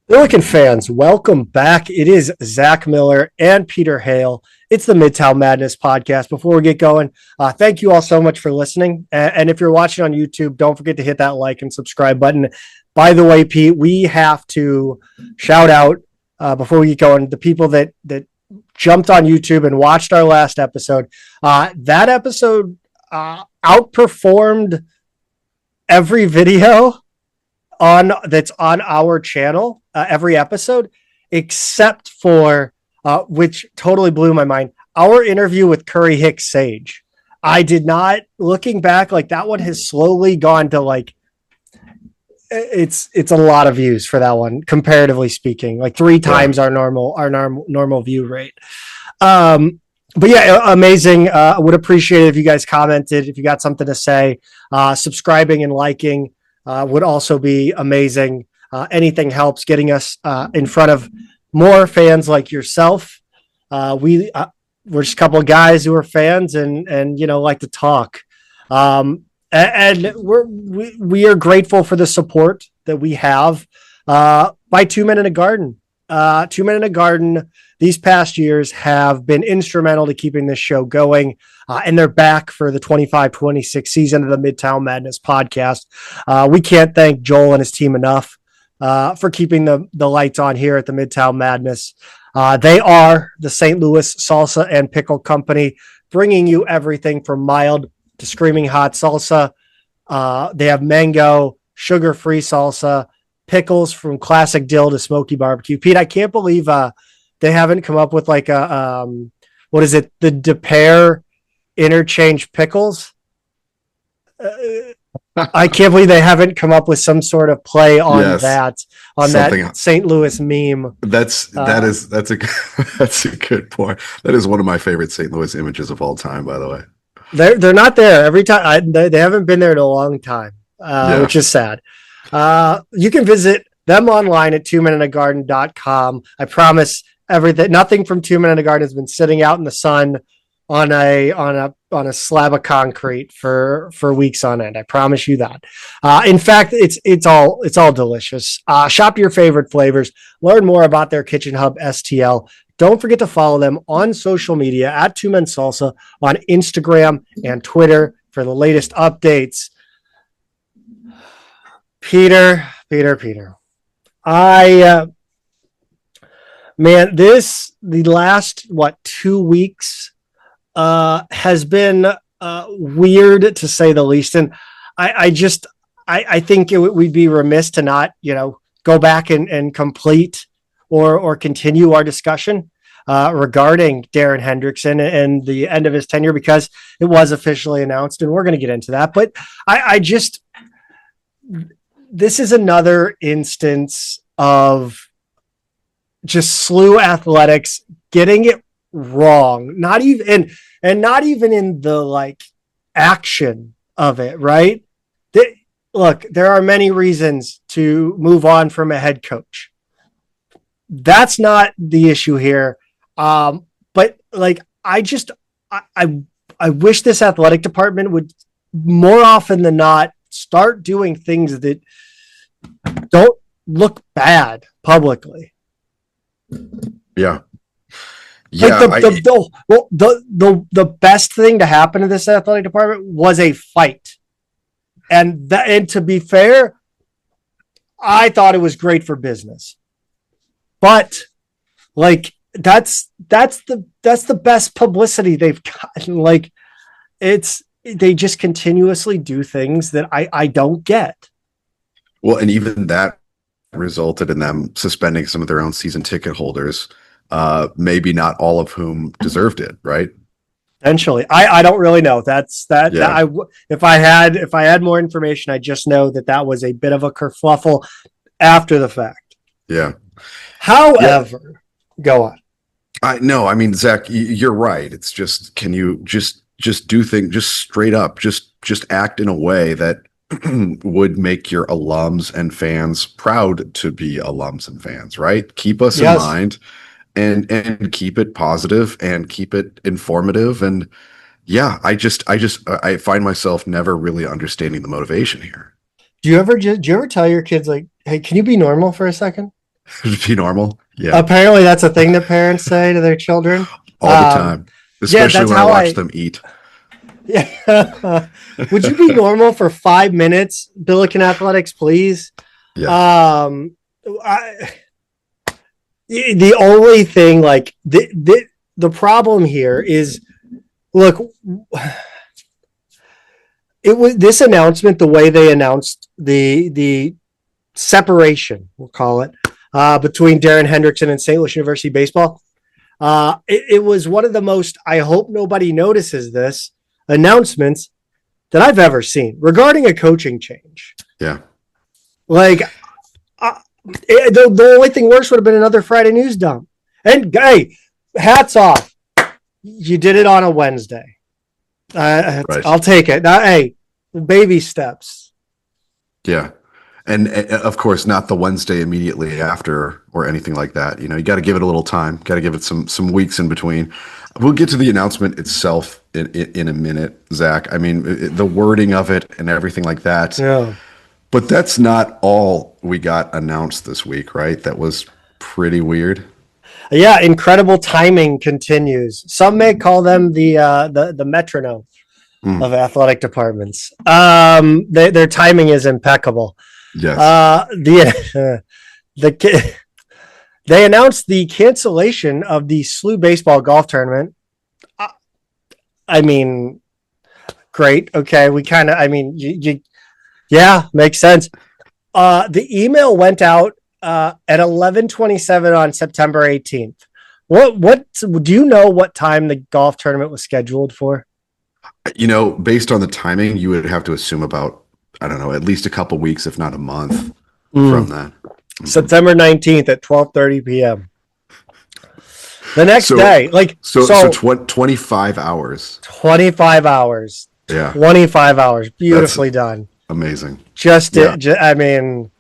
Billiken fans, welcome back. It is Zach Miller and Peter Hale. It's the Midtown Madness Podcast. Before we get going, thank you all so much for listening. And if you're watching on YouTube, don't forget to hit that like and subscribe button. By the way, Pete, we have to shout out before we get going the people that jumped on YouTube and watched our last episode. That episode outperformed every video that's on our channel, every episode, except for which totally blew my mind, our interview with Curry Hicks Sage. I did not, looking back, like that one has slowly gone to like it's a lot of views for that one, comparatively speaking, like three times our normal view rate. But yeah, amazing. I would appreciate it if you guys commented, if you got something to say. Subscribing and liking would also be amazing. Anything helps getting us in front of more fans like yourself. We're just a couple of guys who are fans and like to talk. And we are grateful for the support that we have by 2 Men in a Garden. 2 Men in a Garden these past years have been instrumental to keeping this show going. And they're back for the 25-26 season of the Midtown Madness podcast. We can't thank Joel and his team enough for keeping the lights on here at the Midtown Madness. They are the St. Louis Salsa and Pickle Company, bringing you everything from mild to screaming hot salsa. They have mango, sugar-free salsa, pickles from classic dill to smoky barbecue. Pete, I can't believe they haven't come up with like a what is it? The DePere interchange pickles. I can't believe they haven't come up with some sort of play on that St. Louis meme. That's a that's a good point. That is one of my favorite St. Louis images of all time, by the way. They're not there every time. They haven't been there in a long time, which is sad. You can visit them online at 2meninagarden.com. I promise everything. Nothing from 2 Men in a Garden has been sitting out in the sun on a slab of concrete for weeks on end. I promise you that. In fact, it's all delicious. Shop your favorite flavors. Learn more about their Kitchen Hub STL. Don't forget to follow them on social media at 2 Men Salsa on Instagram and Twitter for the latest updates. Peter. The last 2 weeks has been weird to say the least, and I think we'd be remiss to not go back and complete or continue our discussion regarding Darin Hendrickson and the end of his tenure, because it was officially announced, and we're going to get into that. But this is another instance of just SLU athletics getting it wrong. Not even in the action of it, right? Look, there are many reasons to move on from a head coach. That's not the issue here. But I wish this athletic department would more often than not start doing things that don't look bad publicly. Yeah. The best thing to happen to this athletic department was a fight. And to be fair, I thought it was great for business. But that's the best publicity they've gotten. They just continuously do things that I don't get. Well, and even that resulted in them suspending some of their own season ticket holders, maybe not all of whom deserved it, right? Potentially. I don't really know. If I had more information, I just know that was a bit of a kerfluffle after the fact. Yeah. However, go on. I mean, Zach, you're right. It's just, can you just do things, just straight up, just act in a way that would make your alums and fans proud to be alums and fans, right? Keep us in mind and keep it positive and keep it informative. And yeah, I find myself never really understanding the motivation here. Do you ever tell your kids, hey, can you be normal for a second? Be normal. Yeah. Apparently that's a thing that parents say to their children. All the time. Especially that's when I how watch them eat. Yeah. Would you be normal for 5 minutes, Billiken Athletics, please? Yes. The only thing, like, the problem here is, look, it was this announcement, the way they announced the separation, we'll call it, between Darin Hendrickson and St. Louis University Baseball. It was one of the most, I hope nobody notices this, announcements that I've ever seen regarding a coaching change. Yeah. Like, the only thing worse would have been another Friday news dump. And hey, hats off. You did it on a Wednesday. Right. I'll take it. Now, hey, baby steps. Yeah. And of course, not the Wednesday immediately after or anything like that. You know, you got to give it a little time. Got to give it some weeks in between. We'll get to the announcement itself in a minute, Zach. I mean, the wording of it and everything like that. Yeah. But that's not all we got announced this week, right? That was pretty weird. Yeah, incredible timing continues. Some may call them the metronome of athletic departments. Their timing is impeccable. Yes. They announced the cancellation of the SLU Baseball Golf Tournament. I mean, great. Okay, we kind of. I mean, yeah, makes sense. The email went out at 11:27 on September 18th. What do you know? What time the golf tournament was scheduled for? You know, based on the timing, you would have to assume about, I don't know, at least a couple weeks, if not a month from that. September 19th at 12:30 p.m. The next day, like so 25 hours. 25 hours. Yeah. 25 hours. Beautifully done. Amazing. I mean,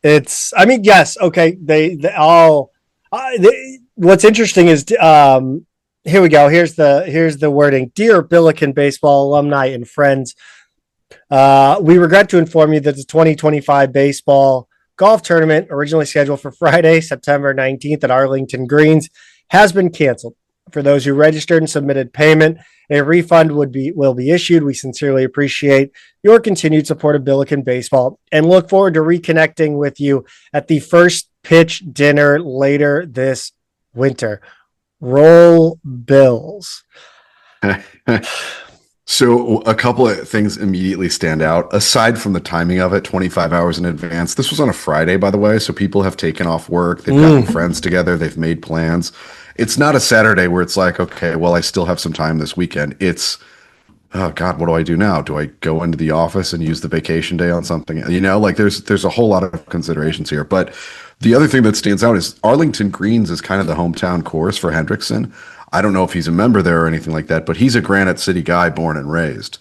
yes. Okay. What's interesting is, here we go. Here's the wording. Dear Billiken baseball alumni and friends, we regret to inform you that the 2025 baseball golf tournament, originally scheduled for Friday, September 19th at Arlington Greens, has been canceled. For those who registered and submitted payment, a refund will be issued. We sincerely appreciate your continued support of Billiken baseball and look forward to reconnecting with you at the first pitch dinner later this winter. Roll Bills. So a couple of things immediately stand out. Aside from the timing of it, 25 hours in advance. This was on a Friday, by the way, so people have taken off work. They've gotten friends together. They've made plans. It's not a Saturday where it's like, okay, well, I still have some time this weekend. It's, oh God, what do I do now? Do I go into the office and use the vacation day on something? You know, like there's a whole lot of considerations here. But the other thing that stands out is Arlington Greens is kind of the hometown course for Hendrickson. I don't know if he's a member there or anything like that, but he's a Granite City guy, born and raised.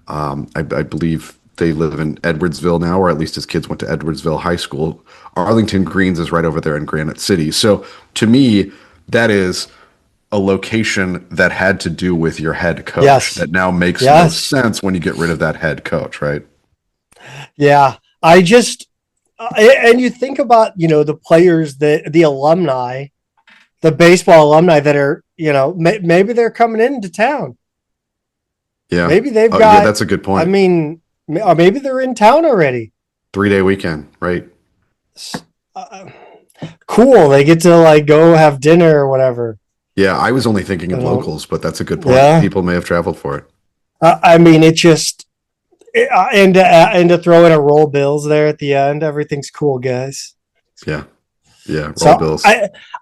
I believe they live in Edwardsville now, or at least his kids went to Edwardsville High School. Arlington Greens is right over there in Granite City. So to me, that is a location that had to do with your head coach that now makes no sense when you get rid of that head coach, right? Yeah. I just, and you think about, you know, the players, the alumni, the baseball alumni that are, you know, maybe they're coming into town. Yeah. Maybe they've got, yeah, that's a good point. I mean, or maybe they're in town already. 3-day weekend, right? Cool. They get to like go have dinner or whatever. Yeah. I was only thinking of locals, but that's a good point. Yeah. People may have traveled for it. I mean, it just, and to throw in a roll Bills there at the end, everything's cool, guys. Yeah. Yeah. Roll Bills.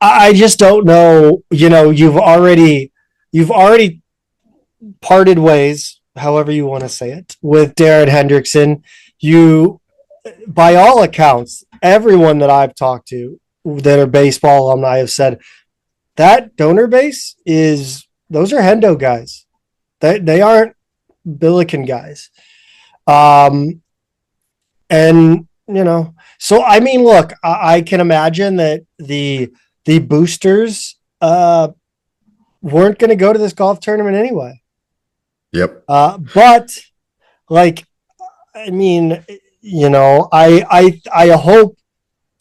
I just don't know, you know, you've already parted ways, however you want to say it, with Darin Hendrickson. You, by all accounts, everyone that I've talked to that are baseball alumni have said that donor base those are Hendo guys. They aren't Billiken guys. And, you know, so, I mean, look, I can imagine that the boosters weren't going to go to this golf tournament anyway. Yep. But like, I mean, you know, I hope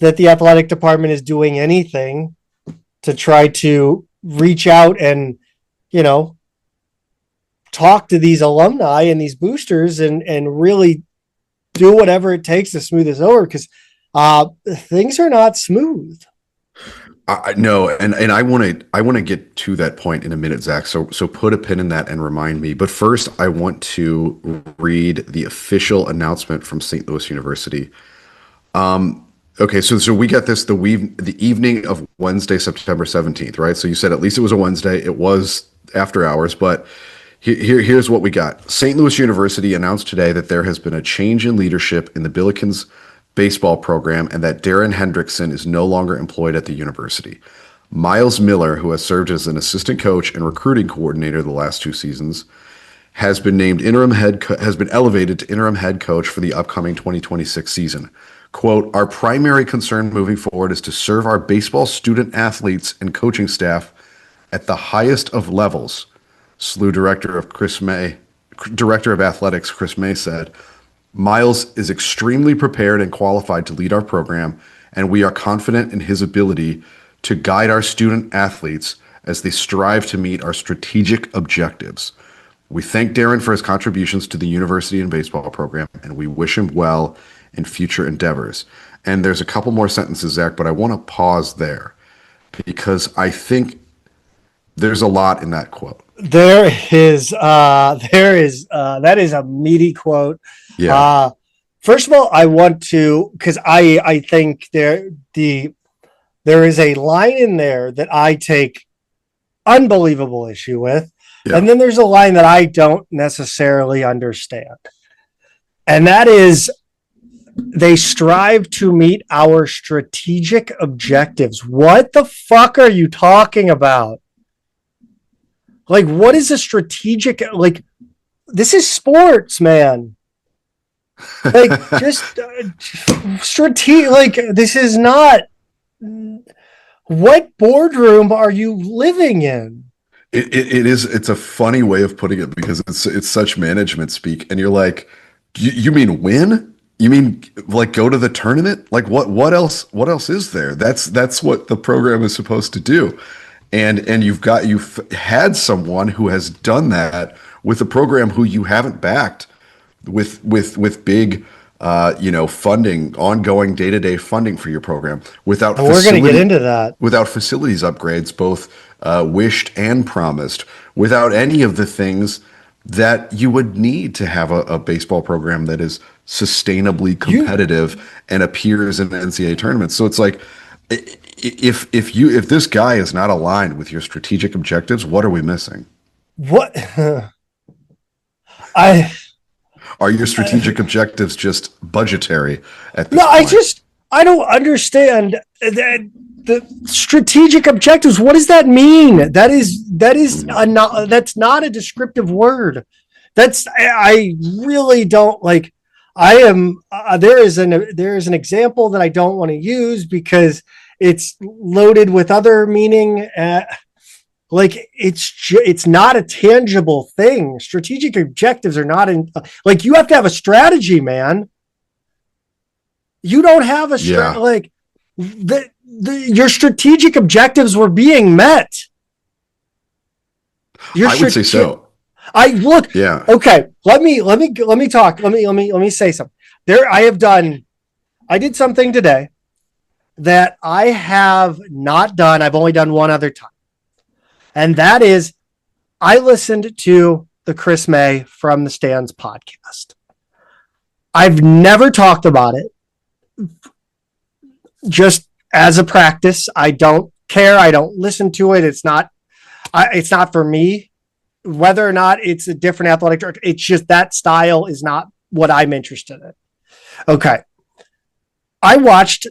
that the athletic department is doing anything to try to reach out and, talk to these alumni and these boosters and really do whatever it takes to smooth this over, because things are not smooth. No, and I want to get to that point in a minute, Zach. So put a pin in that and remind me. But first, I want to read the official announcement from St. Louis University. Okay, so we got this the evening of Wednesday, September 17th, right? So you said at least it was a Wednesday. It was after hours, but here's what we got. St. Louis University announced today that there has been a change in leadership in the Billiken's baseball program and that Darin Hendrickson is no longer employed at the university. Miles Miller, who has served as an assistant coach and recruiting coordinator the last 2 seasons, has been elevated to interim head coach for the upcoming 2026 season. Quote, "Our primary concern moving forward is to serve our baseball student athletes and coaching staff at the highest of levels," SLU Director of Athletics Chris May said. "Miles is extremely prepared and qualified to lead our program, and we are confident in his ability to guide our student athletes as they strive to meet our strategic objectives. We thank Darin for his contributions to the university and baseball program, and we wish him well in future endeavors." And there's a couple more sentences, Zach, but I want to pause there because I think there's a lot in that quote. That is a meaty quote. Yeah. First of all, I want to, because I think there is a line in there that I take unbelievable issue with. Yeah. And then there's a line that I don't necessarily understand. And that is, they strive to meet our strategic objectives. What the fuck are you talking about? Like, what is a strategic, like, this is sports, man. Like, just strategic, like, this is not, what boardroom are you living in? It's a funny way of putting it because it's such management speak. And you're like, you mean win? You mean like go to the tournament? Like what else is there? That's what the program is supposed to do. And you've had someone who has done that with a program who you haven't backed with big funding, ongoing day-to-day funding for your program without we're going to get into that, without facilities upgrades, both wished and promised, without any of the things that you would need to have a baseball program that is sustainably competitive and appears in the NCAA tournaments. So it's like, if this guy is not aligned with your strategic objectives, what are we missing? What are your strategic objectives just budgetary at this point? I don't understand the strategic objectives. What does that mean? That's not a descriptive word. I really don't like. I am there is an example that I don't want to use because it's loaded with other meaning. Like it's not a tangible thing. Strategic objectives are not like you have to have a strategy, man. You don't have a like your strategic objectives were being met. I would say so. Yeah. Okay. Let me talk. Let me say something. I did something today that I have not done. I've only done one other time. And that is, I listened to the Chris May From the Stands podcast. I've never talked about it. Just as a practice, I don't care. I don't listen to it. It's not for me. Whether or not it's a different athletic director, it's just that style is not what I'm interested in. Okay. I watched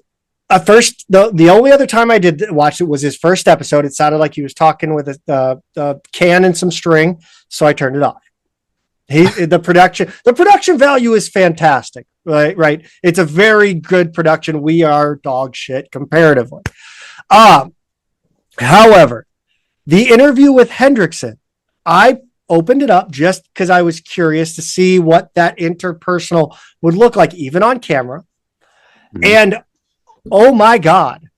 the only other time I did watch it was his first episode. It sounded like he was talking with a can and some string, so I turned it off. The production value is fantastic, right? It's a very good production. We are dog shit comparatively. However, the interview with Hendrickson, I opened it up just because I was curious to see what that interpersonal would look like, even on camera. Mm-hmm. And Oh my God.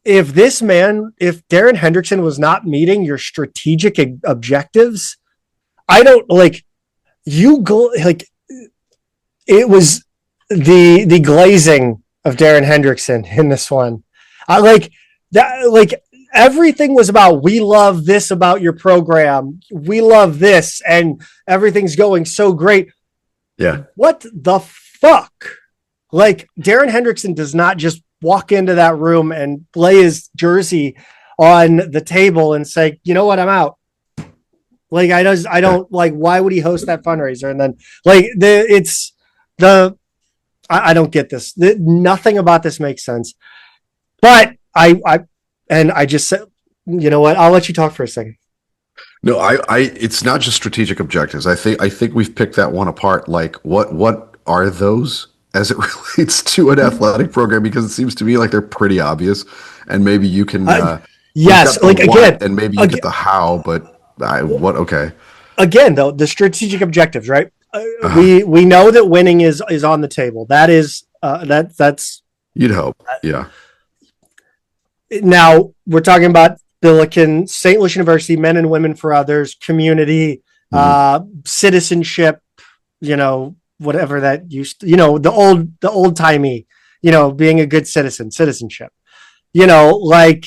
If Darin Hendrickson was not meeting your strategic objectives, I don't like you go like it was the glazing of Darin Hendrickson in this one. I like that, like everything was about, we love this about your program. We love this, and everything's going so great. Yeah. What the fuck? Like, Darin Hendrickson does not just walk into that room and lay his jersey on the table and say, you know what, I'm out. Like, I don't like, why would he host that fundraiser? And then I don't get this. Nothing about this makes sense. But I just said, you know what? I'll let you talk for a second. No, it's not just strategic objectives. I think we've picked that one apart. Like, what are those as it relates to an athletic program? Because it seems to me like they're pretty obvious, and maybe you can. Yes, like again, and maybe you get the how, but okay. Again, though, the strategic objectives, right? We know that winning is on the table. That is that's. You'd hope, yeah. Now we're talking about Billiken, St. Louis University, men and women for others, community, citizenship, whatever that used to, the old timey, being a good citizenship, like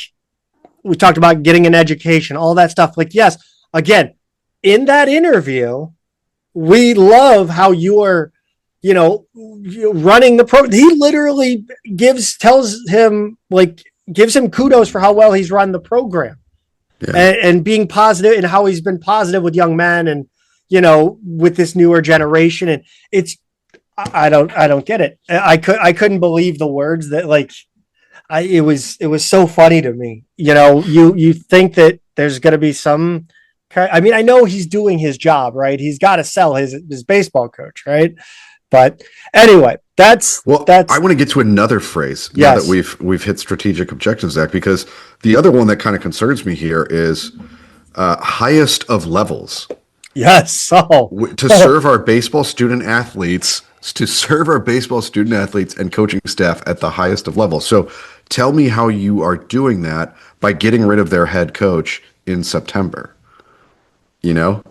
we talked about getting an education, all that stuff. Like, yes, again, in that interview, we love how you're running the pro. He literally gives him kudos for how well he's run the program, and being positive, and how he's been positive with young men, and with this newer generation. And I don't get it. I couldn't believe the words that it was so funny to me. You think that there's going to be some. I mean, I know he's doing his job, right? He's got to sell his baseball coach, right? But anyway, that's. I want to get to another phrase now that we've hit strategic objectives, Zach, because the other one that kind of concerns me here is highest of levels. Yes. To serve our baseball student athletes, and coaching staff at the highest of levels. So tell me how you are doing that by getting rid of their head coach in September. How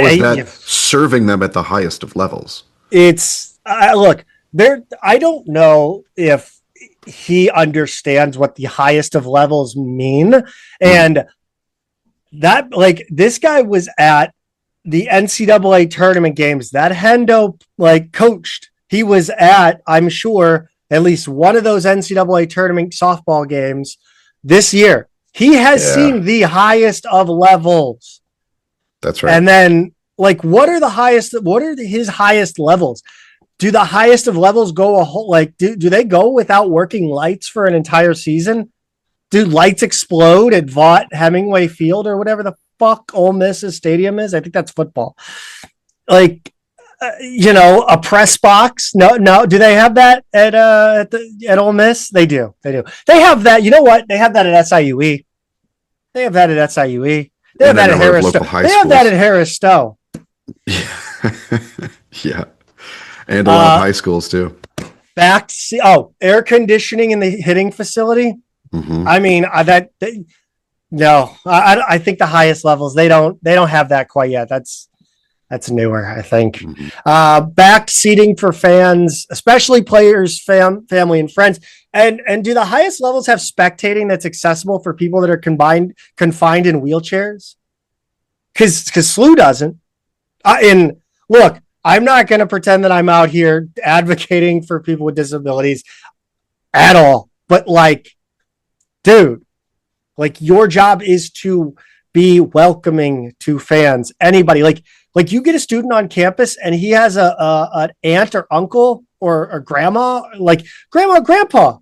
is that serving them at the highest of levels? It's look there. I don't know if he understands what the highest of levels mean, and that this guy was at the NCAA tournament games that Hendo coached. He was at, I'm sure, at least one of those NCAA tournament softball games this year. He has seen the highest of levels. That's right. And then, what are his highest levels? Do the highest of levels go a whole, do they go without working lights for an entire season? Do lights explode at Vaught Hemingway Field or whatever the fuck Ole Miss's stadium is? I think that's football. A press box? No. Do they have that at Ole Miss? They do. They have that. You know what? They have that at SIUE. They have that at SIUE. They have that at Harris Stowe. They have that at Harris Stowe. Yeah. And a lot of high schools too. Air conditioning in the hitting facility. Mm-hmm. I mean, I think the highest levels, they don't have that quite yet. That's newer, I think. Mm-hmm. Backed seating for fans, especially players, family, and friends. And do the highest levels have spectating that's accessible for people that are confined in wheelchairs? Because SLU doesn't. And look, I'm not going to pretend that I'm out here advocating for people with disabilities at all. But dude, your job is to be welcoming to fans. Anybody, you get a student on campus and he has an aunt or uncle or grandma, grandma and grandpa,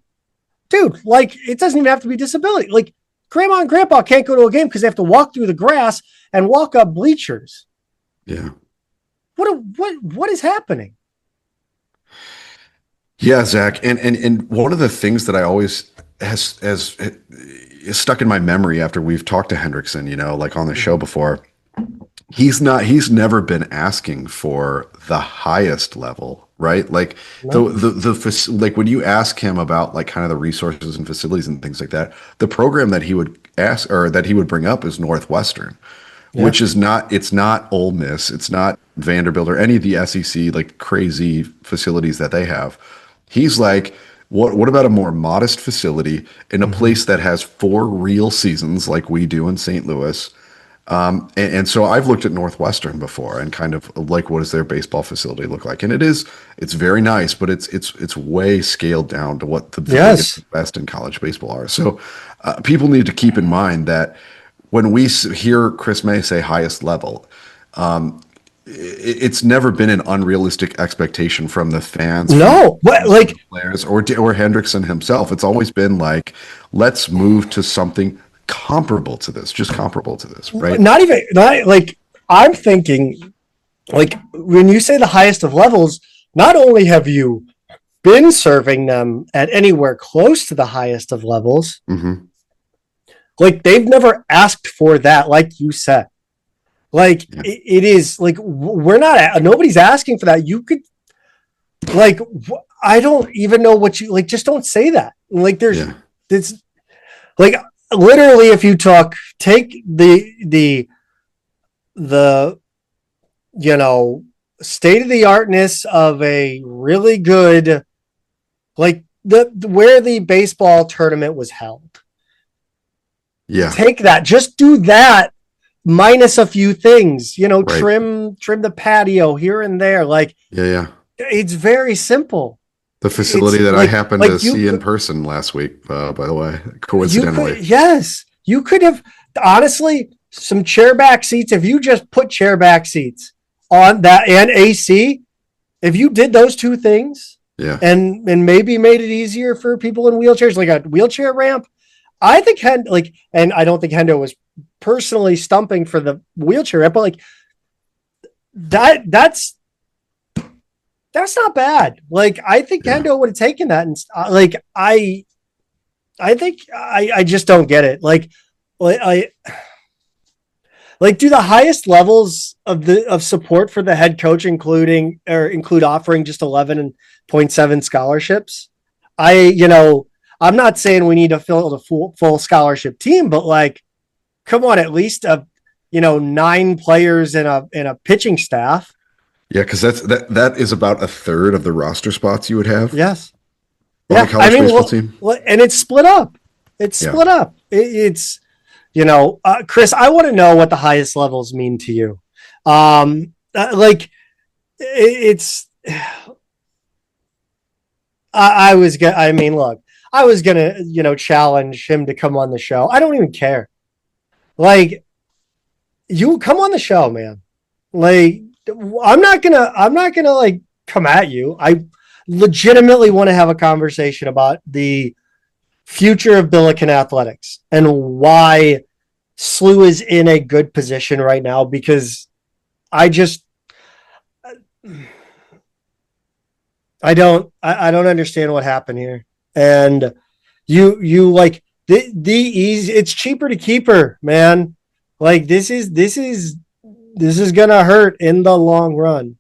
dude, it doesn't even have to be disability. Grandma and grandpa can't go to a game because they have to walk through the grass and walk up bleachers. Yeah. What is happening? Yeah, Zach. And one of the things that I always has stuck in my memory after we've talked to Hendrickson, on the show before, he's never been asking for the highest level right? Like No. like when you ask him about like kind of the resources and facilities and things like that, the program that he would ask or that he would bring up is Northwestern, Yeah. which is not, it's not Ole Miss, it's not Vanderbilt or any of the SEC like crazy facilities that they have. He's like, what about a more modest facility in a Mhm. place that has 4 real seasons like we do in St. Louis? And so I've looked at Northwestern before and kind of like, what does their baseball facility look like? And it's very nice, but it's way scaled down to what the biggest, Yes. best in college baseball are. So people need to keep in mind that when we hear Chris May say highest level, it's never been an unrealistic expectation from the fans, from No. What, like, the players, or Hendrickson himself. It's always been like, let's move to something comparable to this, just comparable to this, right? not even, not like, I'm thinking, like, when you say the highest of levels, not only have you been serving them at anywhere close to the highest of levels, Mm-hmm. like, they've never asked for that, like you said. Like, Yeah. it is like, we're not, nobody's asking for that. You could, like, I don't even know what you, like, just don't say that. Like, Yeah. it's like, literally, if you take the, you know, state of the artness of a really good, like, where the baseball tournament was held. Yeah. Take that, just do that minus a few things, you know, Right. trim the patio here and there. Like, Yeah. it's very simple. The facility It's that I like, happened to see in person last week, by the way, coincidentally. You could have, honestly, some chair back seats. If you just put chair back seats on that and AC, if you did those two things, Yeah. and maybe made it easier for people in wheelchairs, like a wheelchair ramp, I think and I don't think Hendo was personally stumping for the wheelchair ramp, but like that's not bad. Like, I think Yeah. Hendo would have taken that, and like, I think I just don't get it. Like I like, do the highest levels of support for the head coach include offering just 11.7 scholarships? I'm not saying we need to fill a full scholarship team, but like, come on, at least 9 players in a pitching staff. Yeah, because that is about a third of the roster spots you would have Yes. on Yeah. a college baseball team. And it's split up. Chris, I want to know what the highest levels mean to you. Like, it's, I was gonna, I mean, look, I was gonna, challenge him to come on the show. I don't even care. Like, you come on the show, man. Like, I'm not gonna like come at you. I legitimately want to have a conversation about the future of Billiken athletics and why SLU is in a good position right now, because I don't understand what happened here. And you like the easy, it's cheaper to keep her, man. Like, this is gonna hurt in the long run.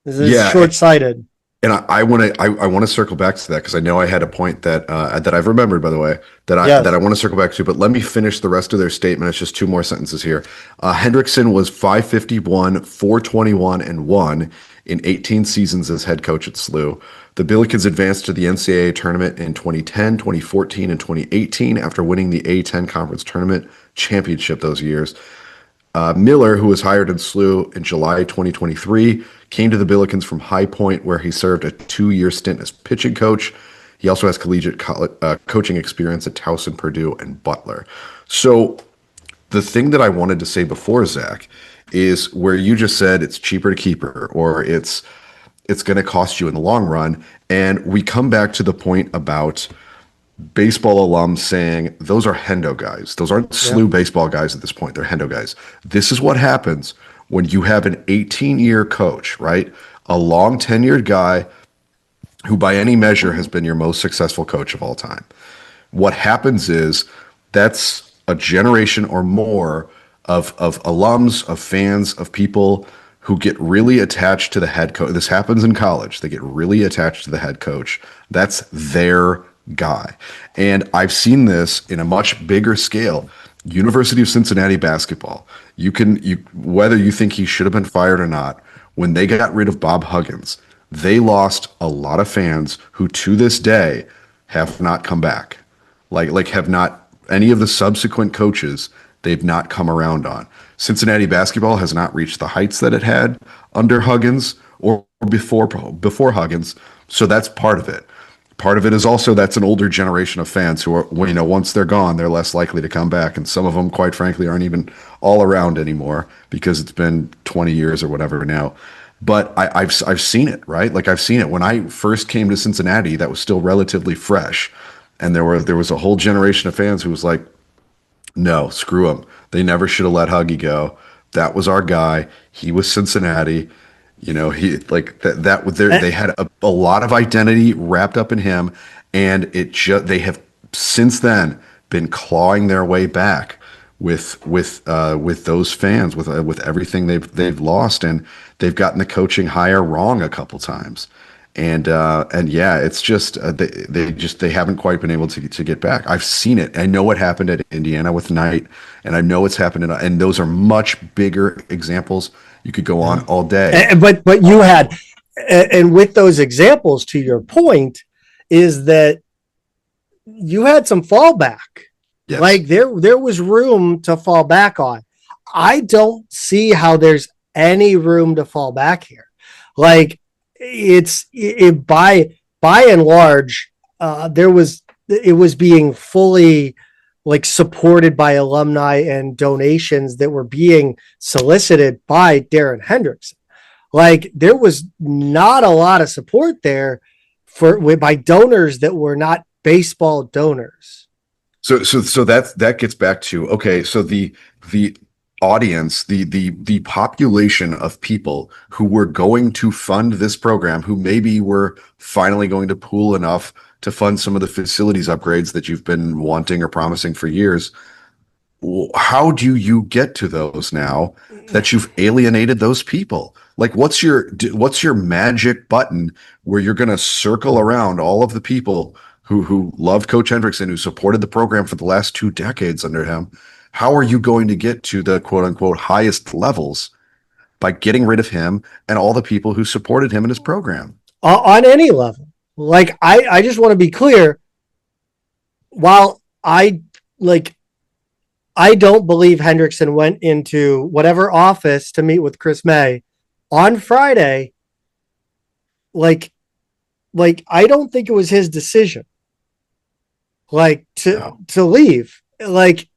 This is short-sighted. And I want to circle back to that, because I know I had a point that I've remembered, by the way, that Yes. I want to circle bact to. But let me finish the rest of their statement. It's just 2 more sentences here. Hendrickson was 551, 421, and 1 in 18 seasons as head coach at SLU. The Billikens advanced to the NCAA tournament in 2010, 2014, and 2018 after winning the A10 conference tournament championship those years. Miller, who was hired in SLU in July 2023, came to the Billikens from High Point, where he served a 2-year stint as pitching coach. He also has collegiate coaching experience at Towson, Purdue, and Butler. So the thing that I wanted to say before, Zach, is where you just said it's cheaper to keep her, or it's going to cost you in the long run. And we come back to the point about baseball alums saying those are Hendo guys. Those aren't SLU baseball guys at this point. They're Hendo guys. This is what happens when you have an 18-year coach, right? A long tenured guy who by any measure has been your most successful coach of all time. What happens is that's a generation or more of alums, of fans, of people who get really attached to the head coach. This happens in college. They get really attached to the head coach. That's their guy. And I've seen this in a much bigger scale. University of Cincinnati basketball. Whether you think he should have been fired or not, when they got rid of Bob Huggins, they lost a lot of fans who to this day have not come back. Like have not any of the subsequent coaches, they've not come around on. Cincinnati basketball has not reached the heights that it had under Huggins or before Huggins. So that's part of it. Part of it is also that's an older generation of fans who are, once they're gone, they're less likely to come back. And some of them, quite frankly, aren't even all around anymore because it's been 20 years or whatever now. But I've seen it, right? Like I've seen it. When I first came to Cincinnati, that was still relatively fresh. And there was a whole generation of fans who was like, no, screw them. They never should have let Huggy go. That was our guy. He was Cincinnati. He like that they had a lot of identity wrapped up in him, and they have since then been clawing their way back with those fans, with everything they've lost, and they've gotten the coaching hire wrong a couple times. And yeah, it's just they haven't quite been able to get back. I've seen it. I know what happened at Indiana with Knight, and I know it's happened and those are much bigger examples. You could go on all day. But you had, and with those examples, to your point, is that you had some fallback. Yes. Like there was room to fall back on. I don't see how there's any room to fall back here. Like it by and large, it was being fully like supported by alumni and donations that were being solicited by Darin Hendrickson. Like there was not a lot of support there by donors that were not baseball donors. So that gets back to, okay, so the audience, the population of people who were going to fund this program, who maybe were finally going to pool enough to fund some of the facilities upgrades that you've been wanting or promising for years. How do you get to those now that you've alienated those people? Like what's your magic button where you're going to circle around all of the people who loved Coach Hendrickson, who supported the program for the last 2 decades under him? How are you going to get to the quote unquote highest levels by getting rid of him and all the people who supported him in his program? On any level. Like, I just want to be clear. While I don't believe Hendrickson went into whatever office to meet with Chris May on Friday. Like I don't think it was his decision. Like to leave. Like,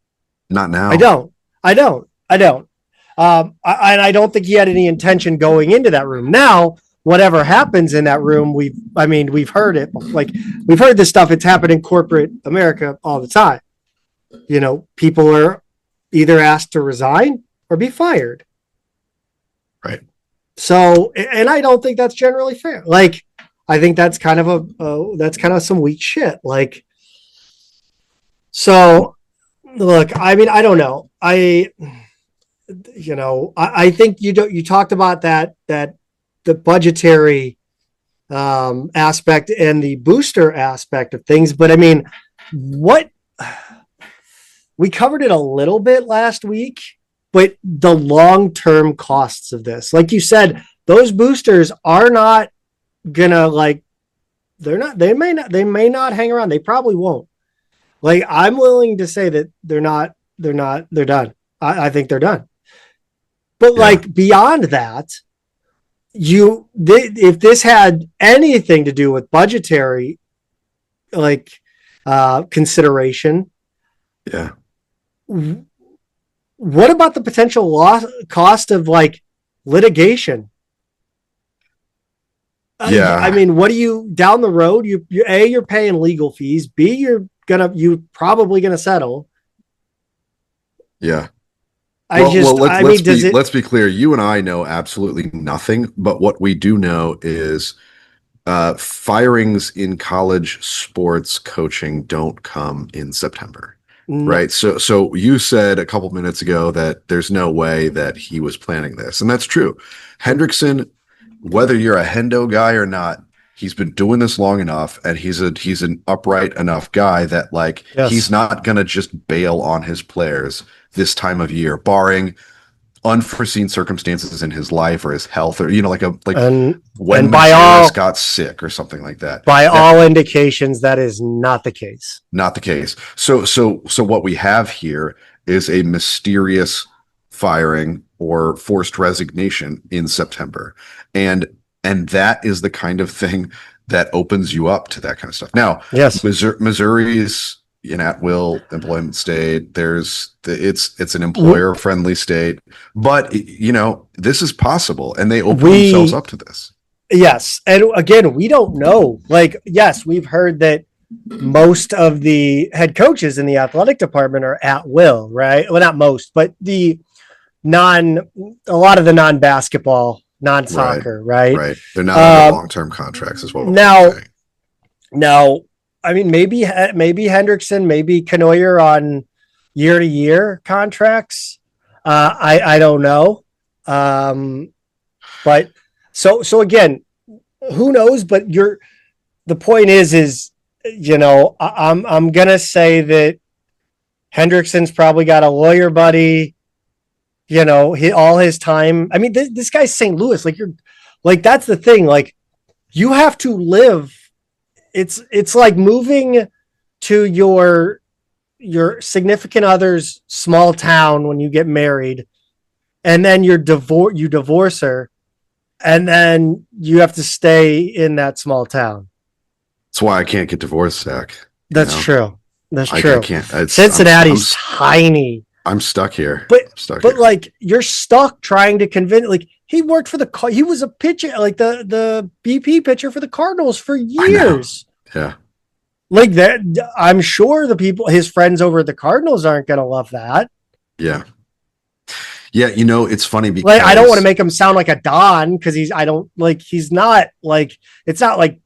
not now. I don't. And I don't think he had any intention going into that room. Now, whatever happens in that room, we've heard it. Like we've heard this stuff. It's happened in corporate America all the time. People are either asked to resign or be fired. Right. So, and I don't think that's generally fair. Like, I think that's kind of some weak shit. Like, so look, I don't know. I think you talked about that the budgetary aspect and the booster aspect of things. But we covered it a little bit last week, but the long-term costs of this, like you said, those boosters are not gonna they may not hang around. They probably won't. Like, I'm willing to say that they're done. I think they're done. But like beyond that, if this had anything to do with budgetary consideration, what about the potential cost of litigation? What do you down the road? You're paying legal fees. B, you're probably gonna settle. Yeah. Let's be clear. You and I know absolutely nothing, but what we do know is firings in college sports coaching don't come in September. right? So you said a couple minutes ago that there's no way that he was planning this, and that's true. Hendrickson, whether you're a Hendo guy or not, he's been doing this long enough, and he's an upright enough guy that like he's Yes. not gonna just bail on his players this time of year, barring unforeseen circumstances in his life or his health, or like when by all Majerus got sick or something like that. by all indications, that is not the case. Not the case. So what we have here is a mysterious firing or forced resignation in September. And that is the kind of thing that opens you up to that kind of stuff. Now, Yes. Missouri's an at-will employment state. It's an employer-friendly state, but this is possible, and they open themselves up to this. Yes, and again, we don't know. Like, yes, we've heard that most of the head coaches in the athletic department are at will, right? Well, not most, but a lot of the non-basketball, non-soccer, right? Right. They're not under long-term contracts, is what we're saying. Now, I mean, maybe Hendrickson, maybe Canoyer on year-to-year contracts. I don't know, but so again, who knows? But the point is I'm gonna say that Hendrickson's probably got a lawyer buddy. All his time. I mean, this guy's St. Louis. Like that's the thing. Like you have to live. It's like moving to your significant other's small town when you get married, and then you divorce her, and then you have to stay in that small town. That's why I can't get divorced, Zach. That's true. That's true. I can't. Cincinnati's tiny. I'm stuck here. But like you're stuck trying to convince. Like he worked for he was a pitcher, like the BP pitcher for the Cardinals for years. Yeah. Like that, I'm sure his friends over at the Cardinals aren't going to love that. Yeah. Yeah, it's funny because like I don't want to make him sound like a Don because he's not like it's not like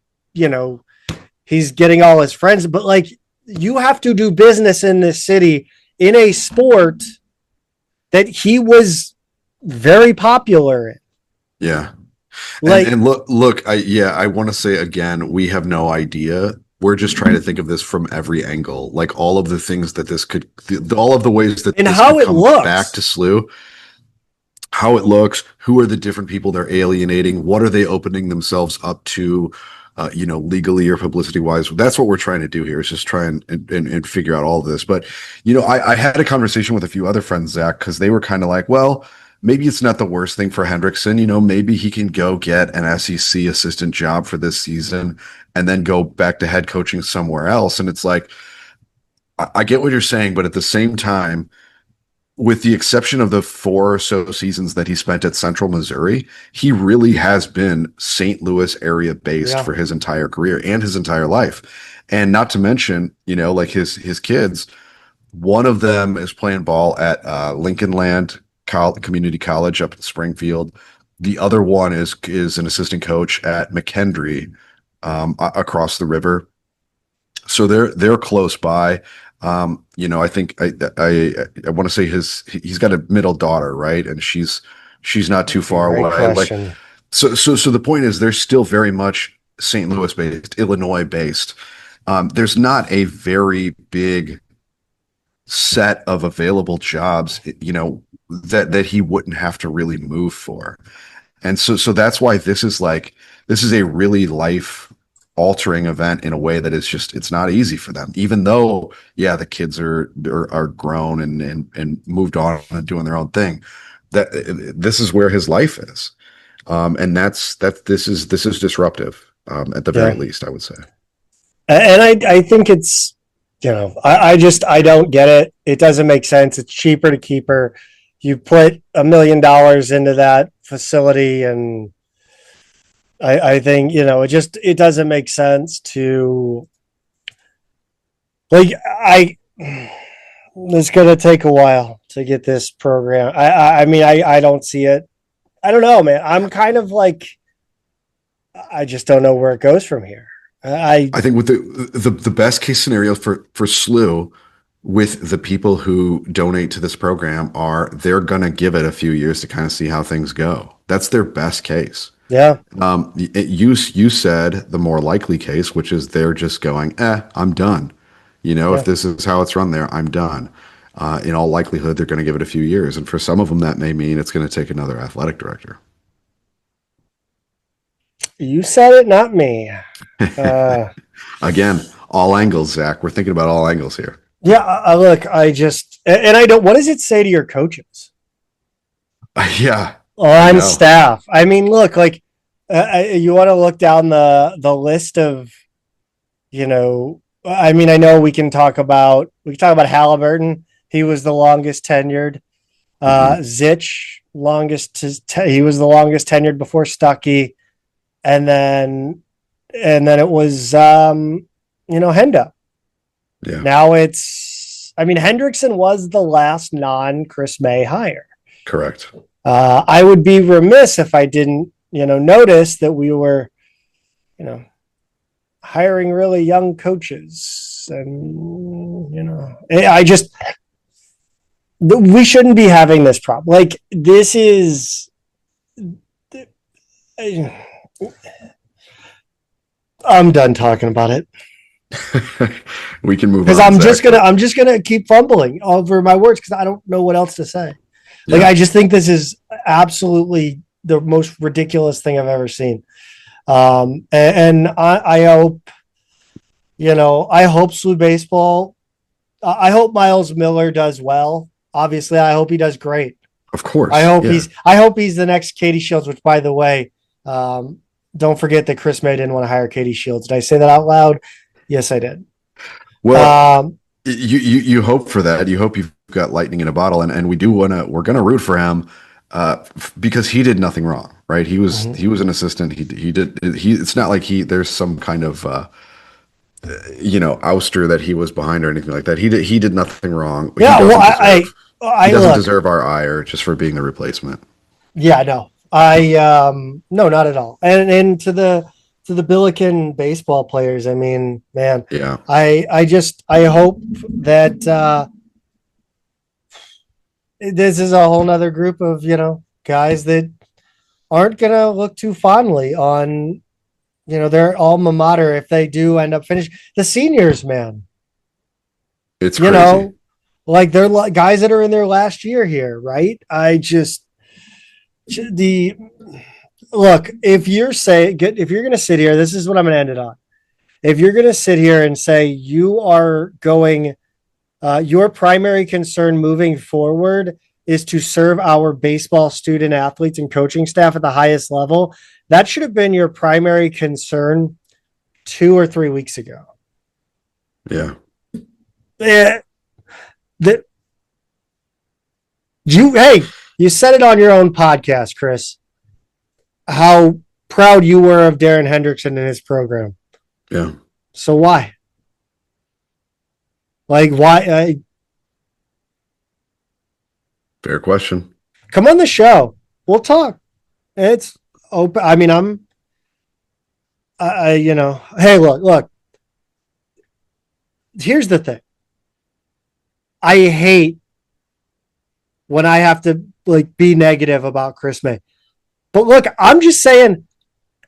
he's getting all his friends, but like you have to do business in this city in a sport that he was very popular in. Yeah. And look, I want to say again, we have no idea. We're just trying to think of this from every angle, like all of the things that this could, all of the ways that and this how could it come looks back to SLU, how it looks, who are the different people they're alienating, what are they opening themselves up to, legally or publicity wise. That's what we're trying to do here, is just try and figure out all of this. But, I had a conversation with a few other friends, Zach, because they were kind of like, well, maybe it's not the worst thing for Hendrickson. Maybe he can go get an SEC assistant job for this season and then go back to head coaching somewhere else. And it's like, I get what you're saying, but at the same time, with the exception of the 4 or so seasons that he spent at Central Missouri, he really has been St. Louis area based for his entire career and his entire life. And not to mention, like his kids, one of them is playing ball at Lincoln Land Community College up in Springfield. The other one is an assistant coach at McKendree across the river. So they're close by. I think I want to say he's got a middle daughter, right? And she's not too far away. Like, so the point is, they're still very much St. Louis based, Illinois based. There's not a very big set of available jobs, that he wouldn't have to really move for. And so that's why this is a really life altering event in a way that it's not easy for them, even though, the kids are grown and moved on and doing their own thing. That this is where his life is. And this is disruptive, at the very least, I would say. And I think it's, I don't get it. It doesn't make sense. It's cheaper to keep her. You put $1 million into that facility, and I think, it doesn't make sense to it's going to take a while to get this program. I mean, I don't see it. I don't know, man. I'm kind of like, I just don't know where it goes from here. I think with the best case scenario for SLU with the people who donate to this program they're going to give it a few years to kind of see how things go. That's their best case. Yeah. You said the more likely case, which is they're just going, I'm done. If this is how it's run there, I'm done. In all likelihood, they're going to give it a few years. And for some of them, that may mean it's going to take another athletic director. You said it, not me. Again, all angles, Zach. We're thinking about all angles here. Yeah, look, I don't. What does it say to your coaches? Yeah, on staff. I mean, look, like you want to look down the list of, I mean, I know we can talk about Halliburton. He was the longest tenured. Zich, he was the longest tenured before Stuckey, and then it was Hendo. Yeah. Now Hendrickson was the last non-Chris May hire. Correct. I would be remiss if I didn't, notice that we were, hiring really young coaches, and we shouldn't be having this problem. Like, this is, I'm done talking about it. We can move because I'm just gonna keep fumbling over my words because I don't know what else to say. Like, I just think this is absolutely the most ridiculous thing I've ever seen. And I hope, I hope SLU Baseball, I hope Miles Miller does well. Obviously, I hope he does great. Of course. I hope he's the next Katie Shields, which, by the way, don't forget that Chris May didn't want to hire Katie Shields. Did I say that out loud? Yes, I did. Well, you hope for that. You hope you've got lightning in a bottle, and we're going to root for him because he did nothing wrong, right? He was an assistant. It's not like there's some kind of ouster that he was behind or anything like that. He did nothing wrong. Yeah, he doesn't deserve our ire just for being the replacement. Yeah, no. No, not at all. And to the Billiken baseball players, I mean, man, yeah. I hope that this is a whole nother group of, guys that aren't going to look too fondly on, their alma mater if they do end up finishing. The seniors, man. It's crazy. Like they're guys that are in their last year here, right? Look, if you're going to sit here, this is what I'm going to end it on. If you're going to sit here and say you are going, your primary concern moving forward is to serve our baseball student athletes and coaching staff at the highest level, that should have been your primary concern 2 or 3 weeks ago. Yeah. You said it on your own podcast, Chris, how proud you were of Darin Hendrickson and his program. Yeah. So why? Like, why? Fair question. Come on the show. We'll talk. It's open. I mean, hey, look. Here's the thing. I hate when I have to be negative about Chris May. But look, I'm just saying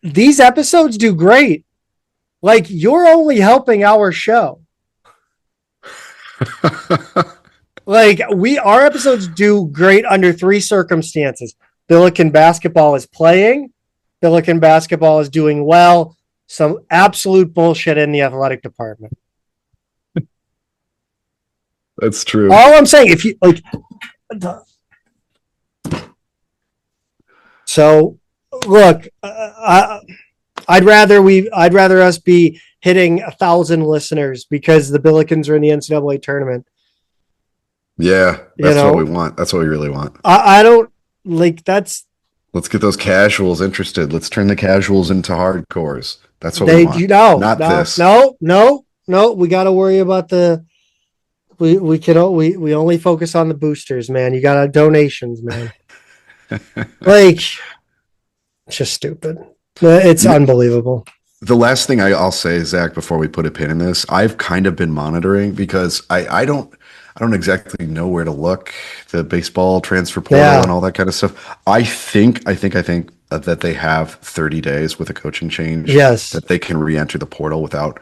these episodes do great. Like, you're only helping our show. Our episodes do great under 3 circumstances. Billiken basketball is playing. Billiken basketball is doing well. Some absolute bullshit in the athletic department. That's true. All I'm saying, if you so look, I'd rather us be hitting 1,000 listeners because the Billikens are in the NCAA tournament. Yeah, that's what we want. That's what we really want. I don't like that's. Let's get those casuals interested. Let's turn the casuals into hardcores. That's what we want. This. No. We got to worry about the. We only focus on the boosters, man. You got donations, man. It's just stupid. It's unbelievable. The last thing I'll say, Zach, before we put a pin in this, I've kind of been monitoring because I don't don't exactly know where to look. The baseball transfer portal and all that kind of stuff. I think that they have 30 days with a coaching change Yes. that they can re-enter the portal without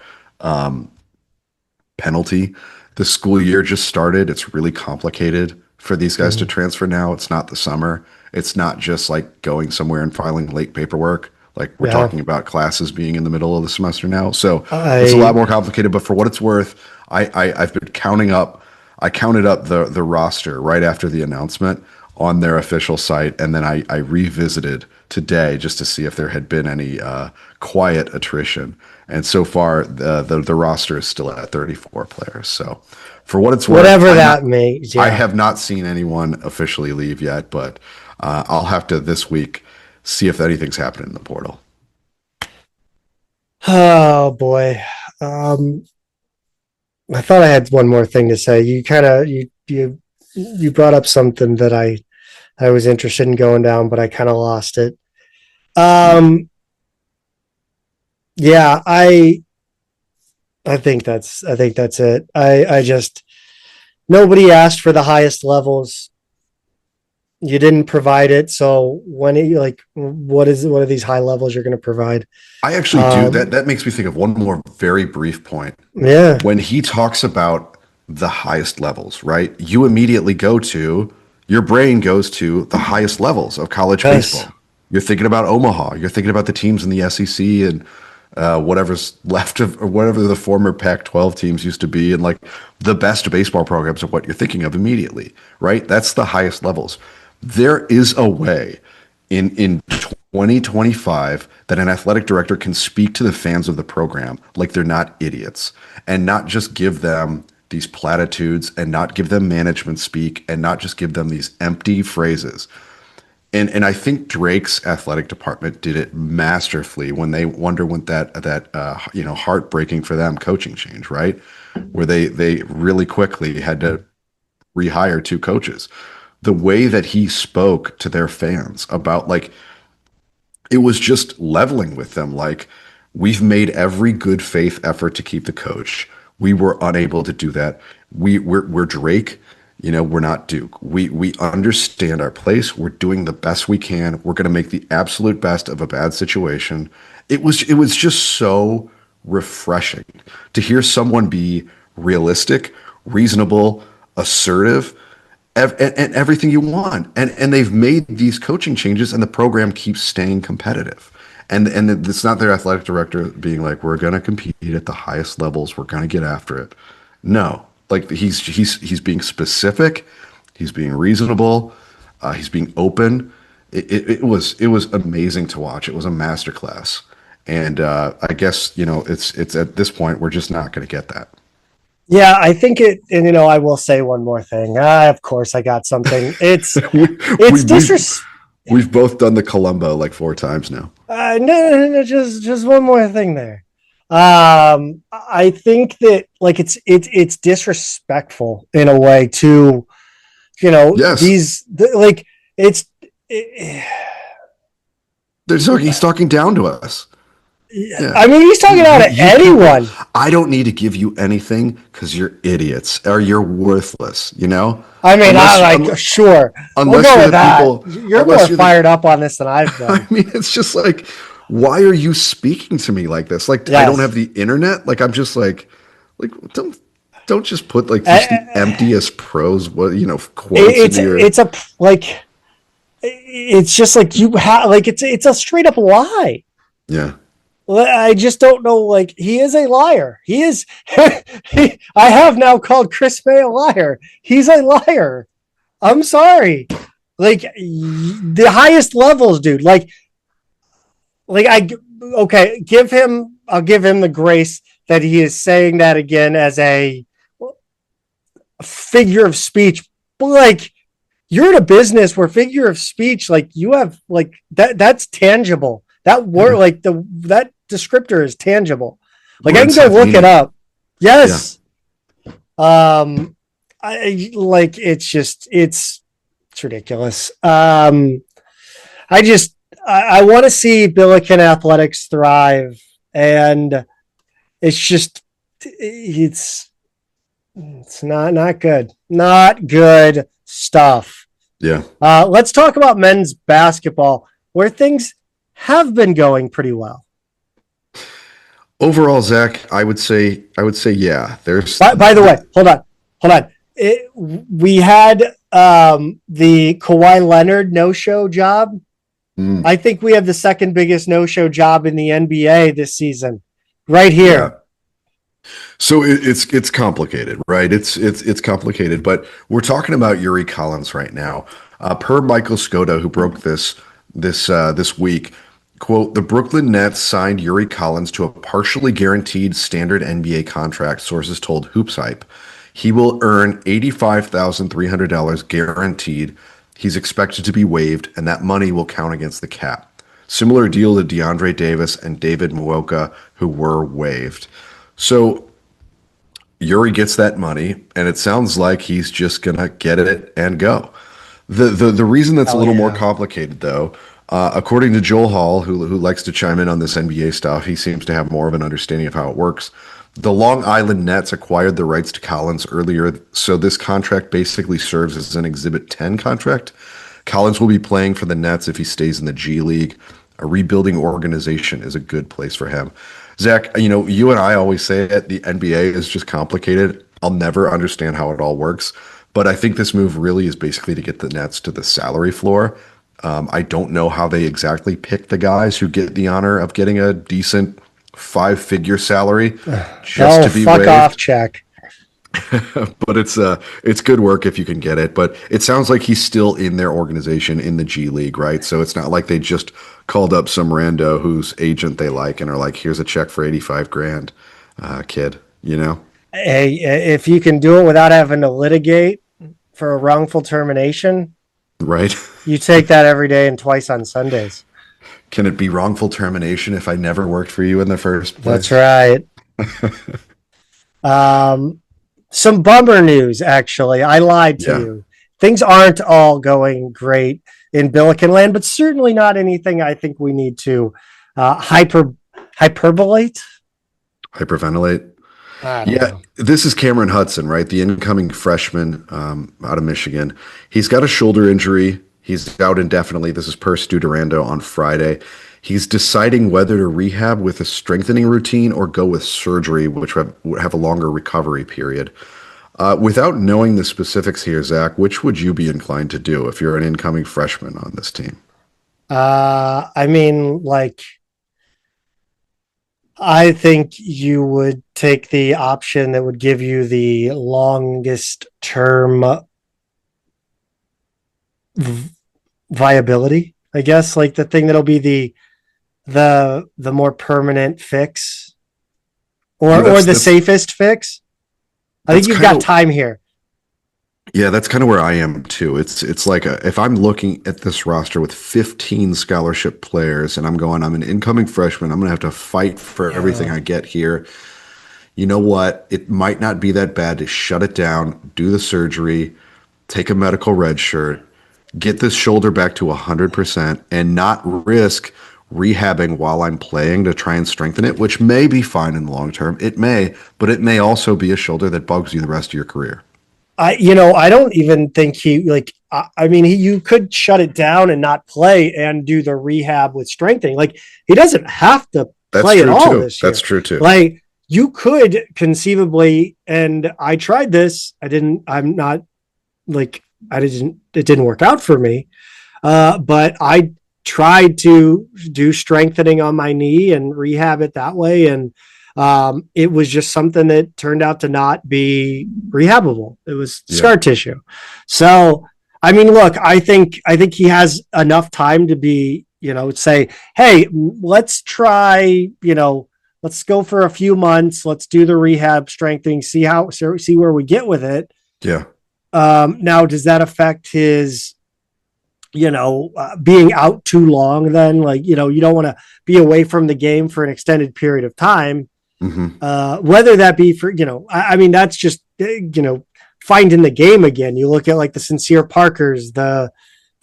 penalty. The school year just started. It's really complicated for these guys to transfer now. It's not the summer. It's not just like going somewhere and filing late paperwork. Like we're talking about classes being in the middle of the semester now. So it's a lot more complicated, but for what it's worth, I've been counting up. I counted up the roster right after the announcement on their official site, and then I revisited today just to see if there had been any quiet attrition. And so far, the roster is still at 34 players. So for what it's worth, whatever that means, I have not seen anyone officially leave yet, but I'll have to this week see if anything's happening in the portal. Oh boy. I thought I had one more thing to say. You kind of you brought up something that I was interested in going down, but I kind of lost it. Yeah, I think that's it. I just, nobody asked for the highest levels. You didn't provide it, so what are these high levels you're going to provide? I actually do. That makes me think of one more very brief point. Yeah. When he talks about the highest levels, right? You immediately your brain goes to the highest levels of college baseball. You're thinking about Omaha. You're thinking about the teams in the SEC and whatever's left of, or whatever the former Pac-12 teams used to be, and like the best baseball programs are what you're thinking of immediately, right? That's the highest levels. There is a way in 2025 that an athletic director can speak to the fans of the program like they're not idiots, and not just give them these platitudes, and not give them management speak, and not just give them these empty phrases. And I think Drake's athletic department did it masterfully when they underwent that heartbreaking for them coaching change, right? Where they really quickly had to rehire 2 coaches. The way that he spoke to their fans about, like, it was just leveling with them. Like, we've made every good faith effort to keep the coach. We were unable to do that. We're Drake. We're not Duke. We understand our place. We're doing the best we can. We're going to make the absolute best of a bad situation. It was just so refreshing to hear someone be realistic, reasonable, assertive, and everything you want. And they've made these coaching changes, and the program keeps staying competitive. And it's not their athletic director being like, we're going to compete at the highest levels. We're going to get after it. No. Like, he's being specific, he's being reasonable, he's being open. It was amazing to watch. It was a masterclass, and I guess it's at this point we're just not going to get that. Yeah, I think it. And I will say one more thing. Of course, I got something. It's disrespectful. We've both done the Columbo like 4 times now. No, just one more thing there. I think that, like, it's disrespectful in a way to, yes. he's talking down to us. Yeah. I mean, he's talking out to anyone. I don't need to give you anything because you're idiots or you're worthless. I mean, sure. We'll go with that. You're more fired up on this than I've been. I mean, it's just like, why are you speaking to me like this? Like, yes. I don't have the internet. Like, I'm just like don't just put like just the emptiest prose, quotes into your. It's just like you have, like, it's a straight up lie. Yeah. I just don't know. Like, he is a liar. He is. I have now called Chris May a liar. He's a liar. I'm sorry. Like, the highest levels, dude. I'll give him the grace that he is saying that again as a figure of speech. But, like, you're in a business where figure of speech, like, you have, like, that's tangible. That word, like, that descriptor is tangible. Like, I can go look it up. Yes. Yeah. It's ridiculous. I want to see Billiken athletics thrive, and it's It's not good. Not good stuff. Yeah. Let's talk about men's basketball, where things have been going pretty well. Overall, Zach, I would say, yeah. There's. By the way, hold on. We had the Kawhi Leonard no-show job. I think we have the second biggest no-show job in the NBA this season, right here. Yeah. So it's complicated, right? It's complicated, but we're talking about Yuri Collins right now. Per Michael Skoda, who broke this week, quote, the Brooklyn Nets signed Yuri Collins to a partially guaranteed standard NBA contract, sources told Hoops Hype. He will earn $85,300 guaranteed. He's expected to be waived, and that money will count against the cap. Similar deal to DeAndre Davis and David Mwoka, who were waived. So Yuri gets that money, and it sounds like he's just gonna get it and go. The reason that's a little more complicated, though, according to Joel Hall, who likes to chime in on this NBA stuff, he seems to have more of an understanding of how it works. The Long Island Nets acquired the rights to Collins earlier, so this contract basically serves as an Exhibit 10 contract. Collins will be playing for the Nets if he stays in the G League. A rebuilding organization is a good place for him. Zach, you and I always say it, the NBA is just complicated. I'll never understand how it all works, but I think this move really is basically to get the Nets to the salary floor. I don't know how they exactly pick the guys who get the honor of getting a decent 5-figure salary just to be fuck waived. off check. But it's good work if you can get it. But it sounds like he's still in their organization in the G League, right? So it's not like they just called up some rando whose agent they like and are like, here's a check for 85 grand, kid, Hey, if you can do it without having to litigate for a wrongful termination, right? You take that every day and twice on Sundays. Can it be wrongful termination if I never worked for you in the first place? That's right. Some bummer news, actually. I lied to you. Things aren't all going great in Billiken land, but certainly not anything I think we need to hyperbolate. Hyperventilate. Know. This is Cameron Hutson, right? The incoming freshman out of Michigan. He's got a shoulder injury. He's out indefinitely. This is per Stu Durando on Friday. He's deciding whether to rehab with a strengthening routine or go with surgery, which would have a longer recovery period. Without knowing the specifics here, Zach, which would you be inclined to do if you're an incoming freshman on this team? I think you would take the option that would give you the longest term viability, I guess, like the thing that'll be the more permanent fix or the safest fix. I think you've got time here. Yeah, that's kind of where I am too. It's like if I'm looking at this roster with 15 scholarship players and I'm an incoming freshman, I'm going to have to fight for everything I get here. You know what? It might not be that bad to shut it down, do the surgery, take a medical red shirt, get this shoulder back to 100% and not risk rehabbing while I'm playing to try and strengthen it, which may be fine in the long term. It may, but it may also be a shoulder that bugs you the rest of your career. I don't even think you could shut it down and not play and do the rehab with strengthening. Like, he doesn't have to play at all this year. That's true too. Like, you could conceivably, and I tried this. It didn't work out for me. But I tried to do strengthening on my knee and rehab it that way. And it was just something that turned out to not be rehabable. It was scar tissue. So, look, I think he has enough time to be, say, hey, let's try, let's go for a few months. Let's do the rehab strengthening, see where we get with it. Yeah. Now, does that affect his, being out too long then? Like, you don't want to be away from the game for an extended period of time. Mm-hmm. Whether that be for, that's just, finding the game again. You look at like the Sincere Parkers, the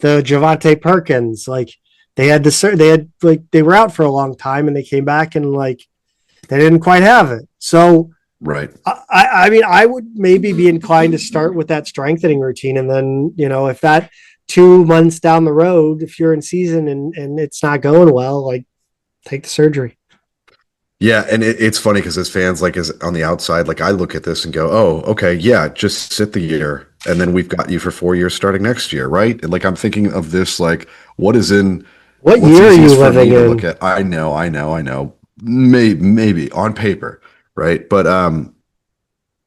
Javante Perkins, like they were out for a long time and they came back and like, they didn't quite have it. So Right. I mean, I would maybe be inclined to start with that strengthening routine. And then, if that 2 months down the road, if you're in season and it's not going well, like take the surgery. Yeah, and it's funny because as fans, like as on the outside, like I look at this and go, "Oh, okay, yeah, just sit the year, and then we've got you for 4 years starting next year, right?" And like I'm thinking of this, like what's What year are you easiest for me living to in? look at? I know, maybe on paper, right? But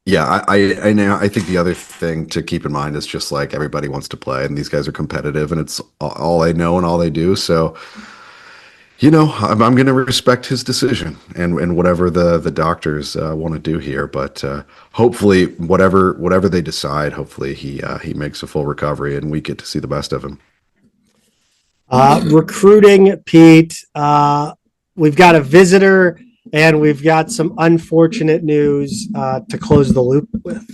yeah, I know. I think the other thing to keep in mind is just like everybody wants to play, and these guys are competitive, and it's all they know and all they do. So I'm going to respect his decision and whatever the doctors want to do here. But hopefully, whatever they decide, hopefully he makes a full recovery and we get to see the best of him. Recruiting, Pete. We've got a visitor and we've got some unfortunate news to close the loop with.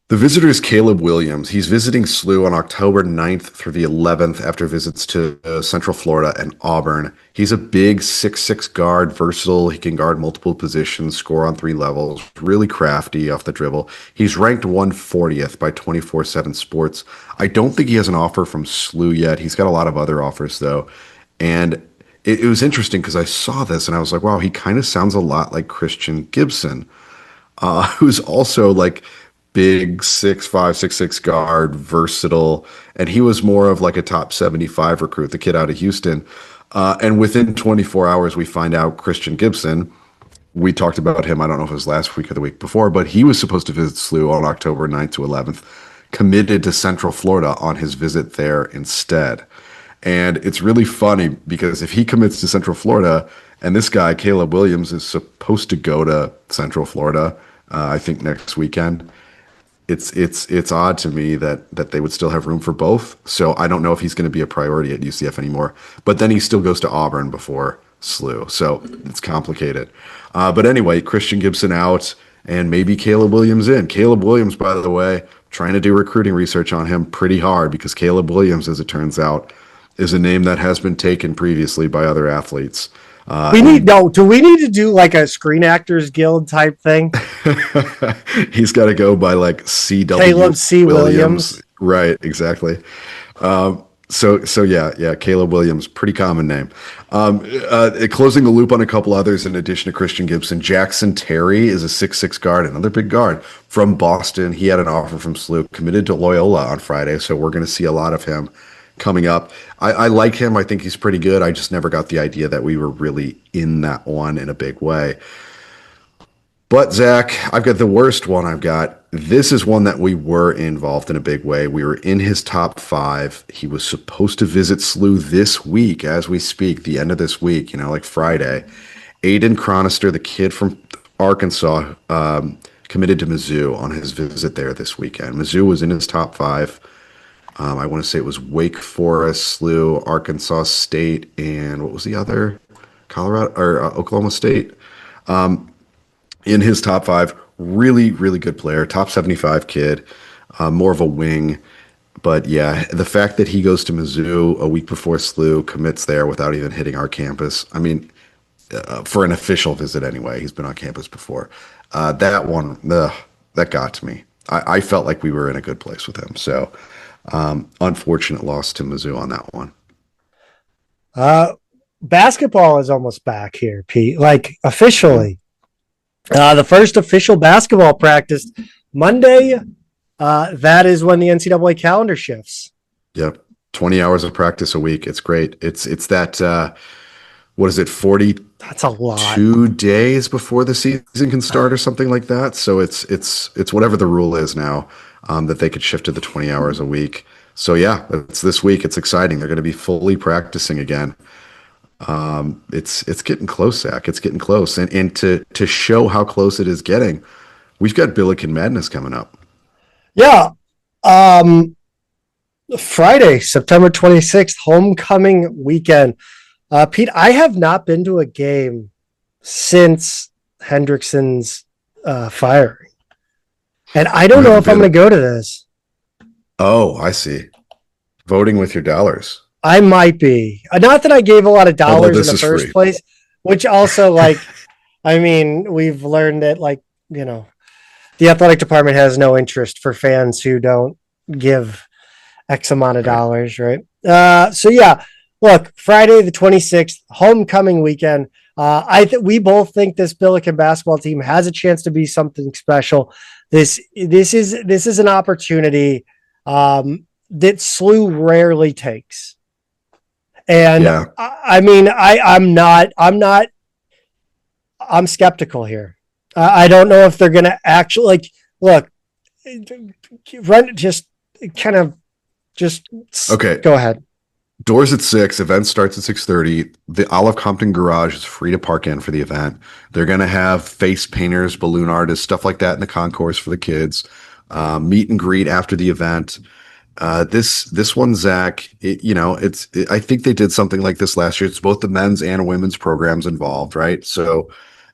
The visitor is Caleb Williams. He's visiting SLU on October 9th through the 11th after visits to Central Florida and Auburn. He's a big 6'6" guard, versatile. He can guard multiple positions, score on 3 levels, really crafty off the dribble. He's ranked 140th by 24/7 Sports. I don't think he has an offer from SLU yet. He's got a lot of other offers, though. And it was interesting because I saw this and I was like, wow, he kind of sounds a lot like Christian Gibson, who's also like big 6'5", 6'6" guard, versatile, and he was more of like a top 75 recruit, the kid out of Houston. And within 24 hours, we find out Christian Gibson. We talked about him, I don't know if it was last week or the week before, but he was supposed to visit SLU on October 9th to 11th, committed to Central Florida on his visit there instead. And it's really funny because if he commits to Central Florida, and this guy, Caleb Williams, is supposed to go to Central Florida, I think next weekend, it's odd to me that they would still have room for both. So I don't know if he's going to be a priority at UCF anymore. But then he still goes to Auburn before SLU, so it's complicated. But anyway, Christian Gibson out, and maybe Caleb Williams in. Caleb Williams, by the way, trying to do recruiting research on him pretty hard because Caleb Williams, as it turns out, is a name that has been taken previously by other athletes. Do we need to do like a Screen Actors Guild type thing? He's got to go by like C.W. Caleb C. Williams. Right, exactly. So yeah, Caleb Williams, pretty common name. Closing the loop on a couple others in addition to Christian Gibson, Jackson Terry is a 6'6" guard, another big guard from Boston. He had an offer from SLU, committed to Loyola on Friday, so we're going to see a lot of him coming up. I like him. I think he's pretty good. I just never got the idea that we were really in that one in a big way. But Zach, I've got the worst one I've got. This is one that we were involved in a big way. We were in his top 5. He was supposed to visit SLU this week as we speak, the end of this week, like Friday. Aiden Chronister, the kid from Arkansas, committed to Mizzou on his visit there this weekend. Mizzou was in his top 5. I want to say it was Wake Forest, SLU, Arkansas State, and what was the other? Colorado or Oklahoma State. In his top 5, really, really good player, top 75 kid, more of a wing. But yeah, the fact that he goes to Mizzou a week before SLU, commits there without even hitting our campus. I mean, for an official visit anyway, he's been on campus before. That one, that got to me. I felt like we were in a good place with him. So unfortunate loss to Mizzou on that one. Basketball is almost back here, Pete, like officially. The first official basketball practice Monday. That is when the NCAA calendar shifts. Yep. 20 hours of practice a week. It's great. It's that, what is it? 40. That's a lot. 2 days before the season can start or something like that. So it's whatever the rule is now, that they could shift to the 20 hours a week. So yeah, it's this week. It's exciting. They're going to be fully practicing again. It's getting close, Zach. It's getting close. And to show how close it is getting, we've got Billiken Madness coming up. Yeah. Friday, September 26th, homecoming weekend. Pete, I have not been to a game since Hendrickson's firing. And I don't know if I'm going to go to this. Oh, I see. Voting with your dollars. I might be. Not that I gave a lot of dollars in the first place, which also, like, I mean, we've learned that, like, the athletic department has no interest for fans who don't give X amount of dollars, right? So yeah, look, Friday the 26th, homecoming weekend. We both think this Billiken basketball team has a chance to be something special. This is an opportunity that SLU rarely takes. And Yeah. I'm skeptical here. I don't know if they're going to actually look, Okay. Go ahead. Doors at 6, event starts at 6:30. The Olive Compton garage is free to park in for the event. They're going to have face painters, balloon artists, stuff like that in the concourse for the kids. Meet and greet after the event. This one, Zach, I think they did something like this last year. It's both the men's and women's programs involved, right? So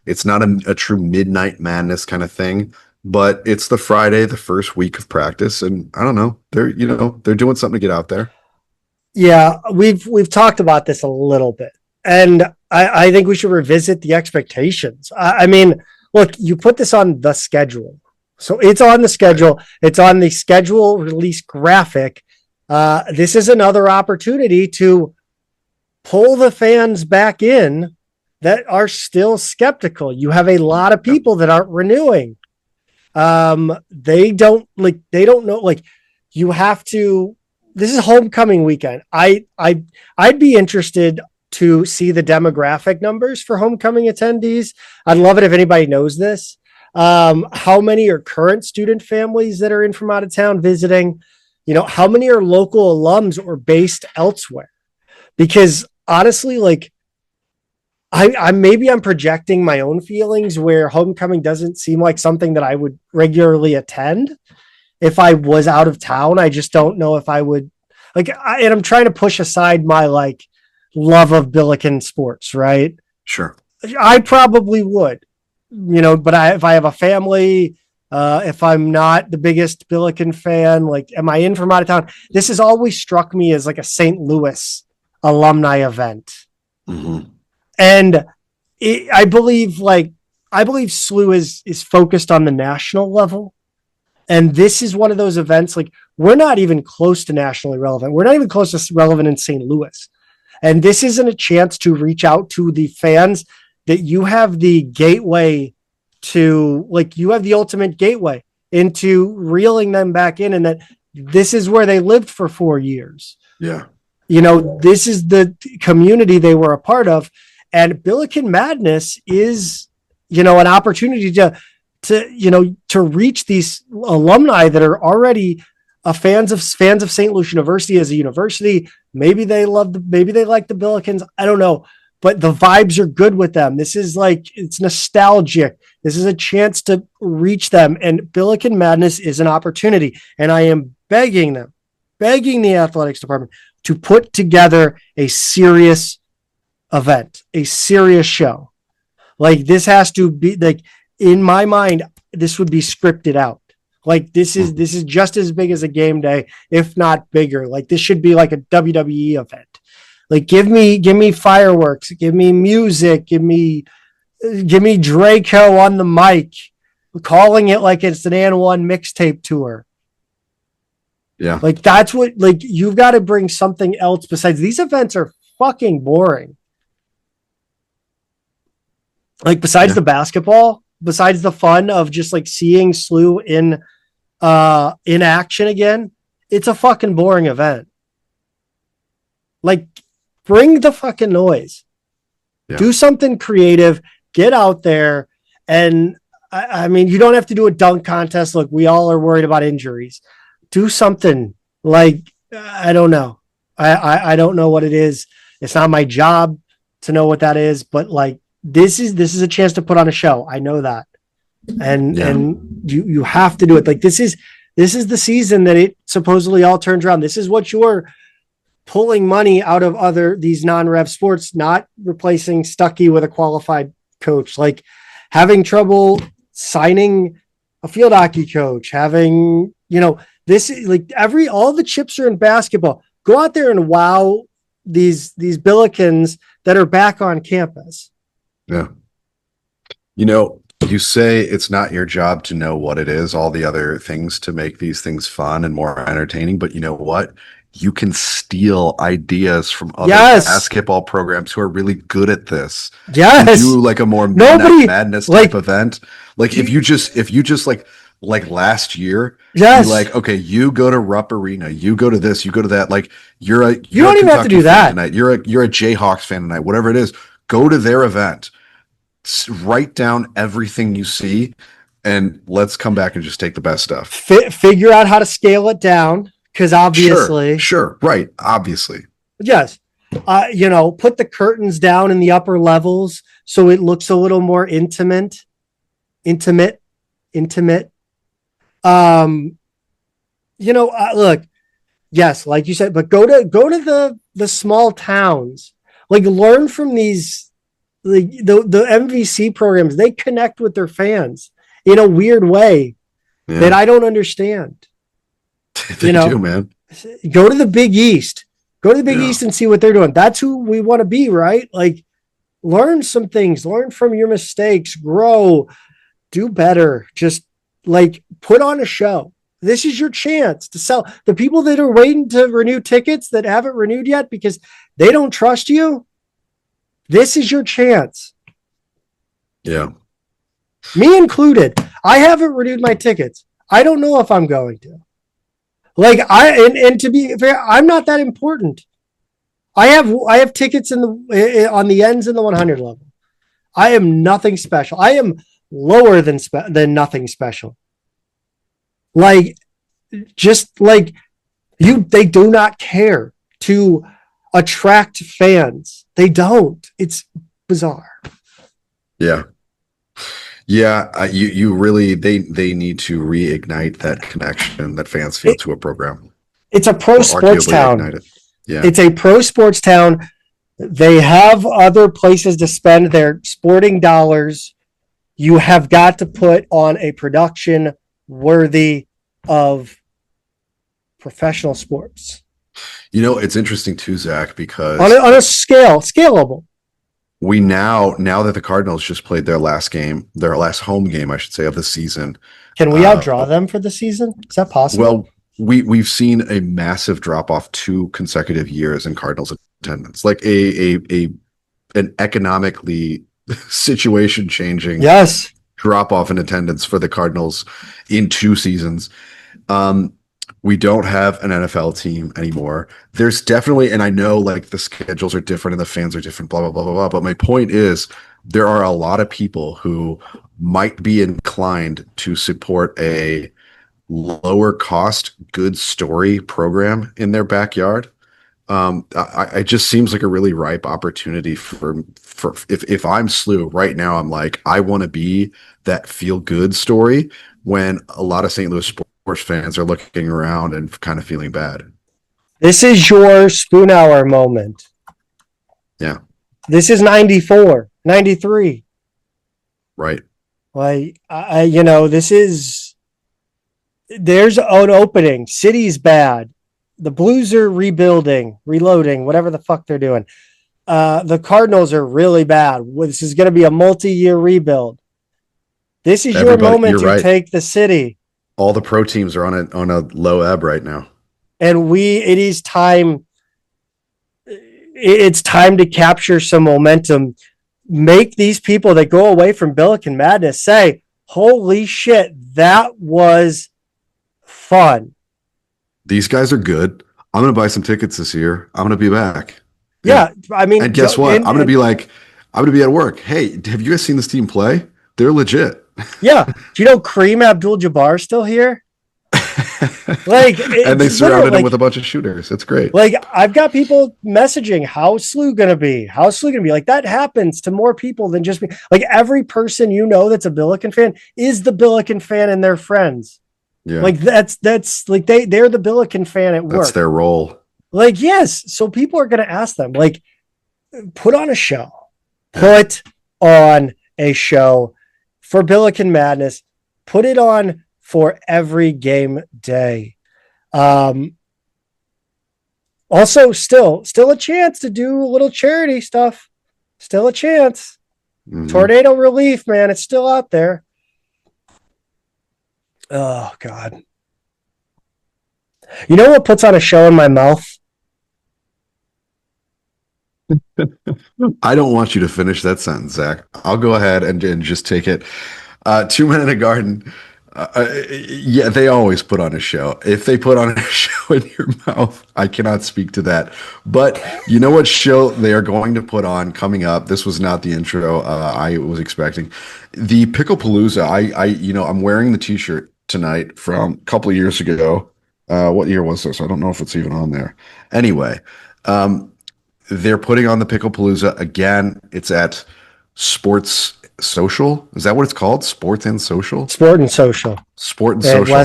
it's not a true midnight madness kind of thing, but it's the Friday, the first week of practice. And I don't know, they're doing something to get out there. Yeah, we've talked about this a little bit, and I think we should revisit the expectations. Look, you put this on the schedule, so it's on the schedule. It's on the schedule release graphic. This is another opportunity to pull the fans back in that are still skeptical. You have a lot of people that aren't renewing. They don't know. You have to. This is homecoming weekend. I'd be interested to see the demographic numbers for homecoming attendees. I'd love it if anybody knows this. How many are current student families that are in from out of town visiting? How many are local alums or based elsewhere? Because honestly, I'm projecting my own feelings where homecoming doesn't seem like something that I would regularly attend. If I was out of town, I just don't know if I would and I'm trying to push aside my love of Billiken sports, right? Sure. I probably would, but if I have a family, if I'm not the biggest Billiken fan, am I in from out of town? This has always struck me as a St. Louis alumni event. Mm-hmm. And I believe SLU is focused on the national level. And this is one of those events, we're not even close to nationally relevant. We're not even close to relevant in St. Louis. And this isn't a chance to reach out to the fans that you have the gateway to, you have the ultimate gateway into reeling them back in, and that this is where they lived for 4 years. Yeah. This is the community they were a part of. And Billiken Madness is, an opportunity to reach these alumni that are already fans of St. Louis University as a university. Maybe they like the Billikens. I don't know, but the vibes are good with them. This is it's nostalgic. This is a chance to reach them, and Billiken Madness is an opportunity. And I am begging the athletics department to put together a serious event, a serious show. This has to be in my mind, this would be scripted out. This is just as big as a game day, if not bigger. This should be a WWE event. Give me fireworks, give me music, give me Draco on the mic, calling it like it's an N1 mixtape tour. Yeah. That's what, you've got to bring something else besides these events are fucking boring. Besides the basketball, besides the fun of just seeing SLU in action again, it's a fucking boring event. Bring the fucking noise. Yeah. Do something creative, get out there. And you don't have to do a dunk contest. Look, we all are worried about injuries. Do something I don't know. I don't know what it is. It's not my job to know what that is, but this is a chance to put on a show. I know that. And you have to do it. This is the season that it supposedly all turns around. This is what you're pulling money out of these non-rev sports, not replacing Stuckey with a qualified coach, having trouble signing a field hockey coach, having, this is all the chips are in basketball. Go out there and wow these Billikens that are back on campus. Yeah. You say it's not your job to know what it is, all the other things to make these things fun and more entertaining. But you know what? You can steal ideas from other basketball programs who are really good at this. Yes. You do like a more madness type event. Like if you just like last year, yes, like, okay, you go to Rupp Arena, you go to this, you go to that. Like you don't even have to do that tonight. You're a Jayhawks fan tonight, whatever it is. Go to their event. Write down everything you see, and let's come back and just take the best stuff. Figure out how to scale it down, because obviously, sure, right, obviously, yes. Put the curtains down in the upper levels so it looks a little more intimate. Look, yes, like you said, but go to the small towns, like learn from these. The MVC programs, they connect with their fans in a weird way that I don't understand. They do, man. Go to the Big East. Go to the Big East and see what they're doing. That's who we want to be, right? Like, learn some things. Learn from your mistakes. Grow. Do better. Just, like, put on a show. This is your chance to sell. The people that are waiting to renew tickets that haven't renewed yet because they don't trust you, this is your chance. Yeah. Me included. I haven't renewed my tickets. I don't know if I'm going to. Like, and to be fair, I'm not that important. I have tickets on the ends in the 100 level. I am nothing special. I am lower than nothing special. Like, just like they do not care to attract fans. They don't. It's bizarre. Yeah. You really they need to reignite that connection that fans feel to a program. It's a pro sports town. Yeah, it's a pro sports town. They have other places to spend their sporting dollars. You have got to put on a production worthy of professional sports. It's interesting too, Zach, because on a scalable. We now that the Cardinals just played their last home game, I should say, of the season. Can we outdraw them for the season? Is that possible? Well, we've seen a massive drop off 2 consecutive years in Cardinals attendance, like an economically situation changing drop off in attendance for the Cardinals in 2 seasons. We don't have an NFL team anymore. There's definitely, and I know like the schedules are different and the fans are different, blah, blah, blah, blah, blah. But my point is there are a lot of people who might be inclined to support a lower cost, good story program in their backyard. It just seems like a really ripe opportunity for if I'm SLU right now, I'm like, I want to be that feel good story when a lot of St. Louis sports fans are looking around and kind of feeling bad. This is your spoon hour moment. Yeah. This is 94, 93. Right. Like, there's an opening. City's bad. The Blues are reloading, whatever the fuck they're doing. The Cardinals are really bad. This is going to be a multi-year rebuild. This is your moment to take the city. All the pro teams are on a low ebb right now. And it is time. It's time to capture some momentum. Make these people that go away from Billiken Madness say, holy shit, that was fun. These guys are good. I'm going to buy some tickets this year. I'm going to be back. Yeah. I mean, and guess what? I'm going to be at work. Hey, have you guys seen this team play? They're legit. Yeah. Do you know Kareem Abdul-Jabbar still here? And they surrounded him with a bunch of shooters. It's great. Like, I've got people messaging, how's SLU going to be? How's SLU going to be? Like, that happens to more people than just me. Like, every person that's a Billiken fan is the Billiken fan and their friends. Yeah. Like, that's like they're the Billiken fan at work. That's their role. Like, yes. So people are going to ask them, like, put on a show. Put on a show for Billiken Madness. Put it on for every game day. Also, still a chance to do a little charity stuff. Still a chance. Tornado relief, man. It's still out there. Oh, God. You know what puts on a show in my mouth? I don't want you to finish that sentence, Zach. I'll go ahead and just take it. 2 Men in a Garden. Yeah, they always put on a show. If they put on a show in your mouth, I cannot speak to that. But you know what show they are going to put on coming up? This was not the intro I was expecting. The Picklepalooza. I'm wearing the T-shirt tonight from a couple of years ago. What year was this? I don't know if it's even on there. Anyway, they're putting on the Picklepalooza again. It's at Sports Social. Is that what it's called? Sports and Social? Sport and Social. Sport and Social.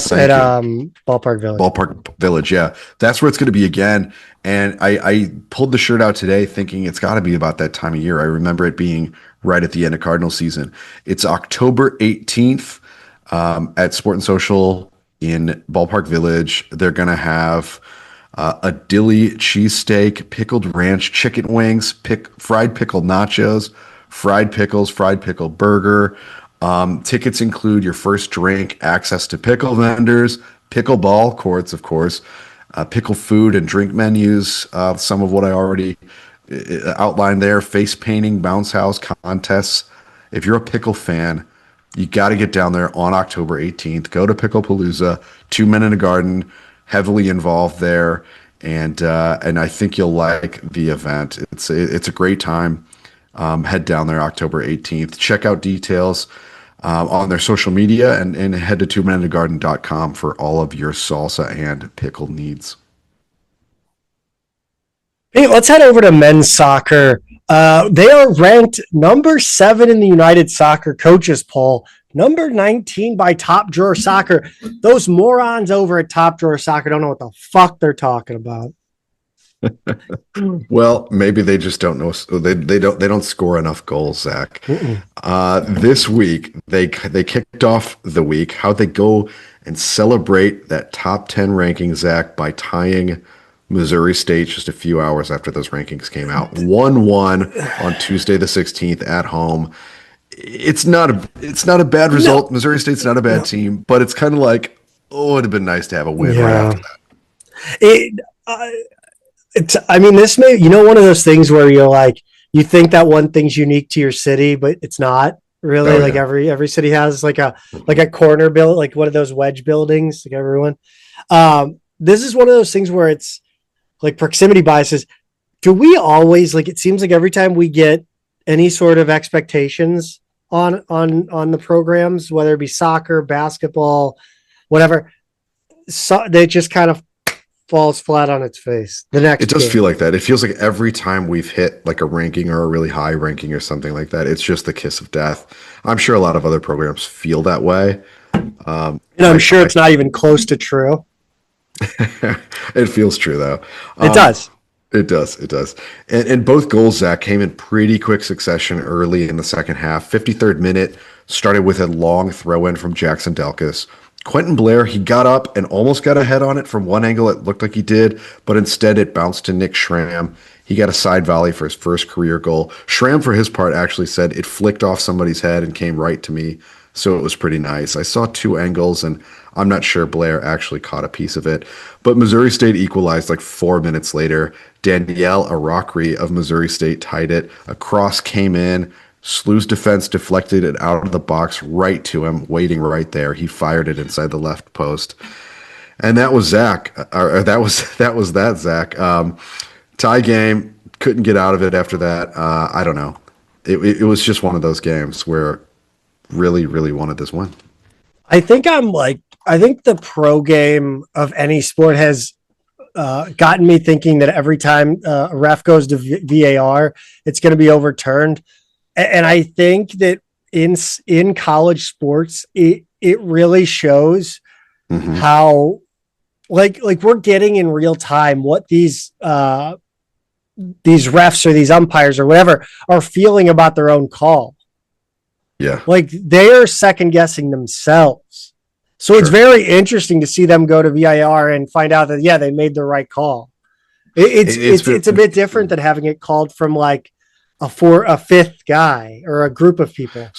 Ballpark Village. Ballpark Village, yeah. That's where it's going to be again. And I pulled the shirt out today thinking it's got to be about that time of year. I remember it being right at the end of Cardinal season. It's October 18th at Sport and Social in Ballpark Village. They're going to have a dilly cheesesteak, pickled ranch chicken wings, fried pickle nachos, fried pickles, fried pickle burger. Tickets include your first drink, access to pickle vendors, pickleball courts, of course, pickle food and drink menus, some of what I already outlined there, face painting, bounce house contests. If you're a pickle fan, you got to get down there on October 18th. Go to Picklepalooza, 2 Men in a Garden, heavily involved there, and I think you'll like the event. It's a great time. Head down there October 18th. Check out details on their social media and head to 2meninthegarden.com for all of your salsa and pickle needs. Hey, let's head over to men's soccer. They are ranked number 7 in the United Soccer Coaches Poll, number 19 by Top Drawer Soccer. Those morons over at Top Drawer Soccer don't know what the fuck they're talking about. Well, maybe they just don't know. They don't score enough goals, Zach. This week they kicked off the week. How'd they go and celebrate that top 10 ranking, Zach, by tying Missouri State just a few hours after those rankings came out. 1-1 on Tuesday the 16th at home. It's not a bad result. No. Missouri State's not a bad team, but it's kind of like, it'd have been nice to have a win right after that. This may, one of those things where you're like, you think that one thing's unique to your city, but it's not really. Every city has like a corner build, like one of those wedge buildings, like everyone. This is one of those things where it's like proximity biases. Do we always, like, it seems like every time we get any sort of expectations on the programs, whether it be soccer, basketball, whatever, so they just kind of falls flat on its face. It does feel like that. It feels like every time we've hit like a ranking or a really high ranking or something like that, it's just the kiss of death. I'm sure a lot of other programs feel that way. And I'm sure it's not even close to true. It feels true though. It does. It does. And both goals, Zach, came in pretty quick succession early in the second half. 53rd minute started with a long throw in from Jackson Delkus. Quentin Blair, he got up and almost got a head on it from one angle. It looked like he did, but instead it bounced to Nick Schramm. He got a side volley for his first career goal. Schramm, for his part, actually said it flicked off somebody's head and came right to me, so it was pretty nice. I saw two angles, and I'm not sure Blair actually caught a piece of it. But Missouri State equalized like 4 minutes later. Danielle Arakri of Missouri State tied it. A cross came in. SLU's defense deflected it out of the box right to him, waiting right there. He fired it inside the left post. And that was Zach. That was Zach. Tie game, couldn't get out of it after that. I don't know. It was just one of those games where really, really wanted this win. I think the pro game of any sport has gotten me thinking that every time a ref goes to VAR, it's going to be overturned. And I think that in college sports, it really shows how like we're getting in real time what these refs or these umpires or whatever are feeling about their own call. Yeah. Like they are second guessing themselves. So It's very interesting to see them go to VAR and find out that, they made the right call. It's a bit different than having it called from like for a fifth guy or a group of people.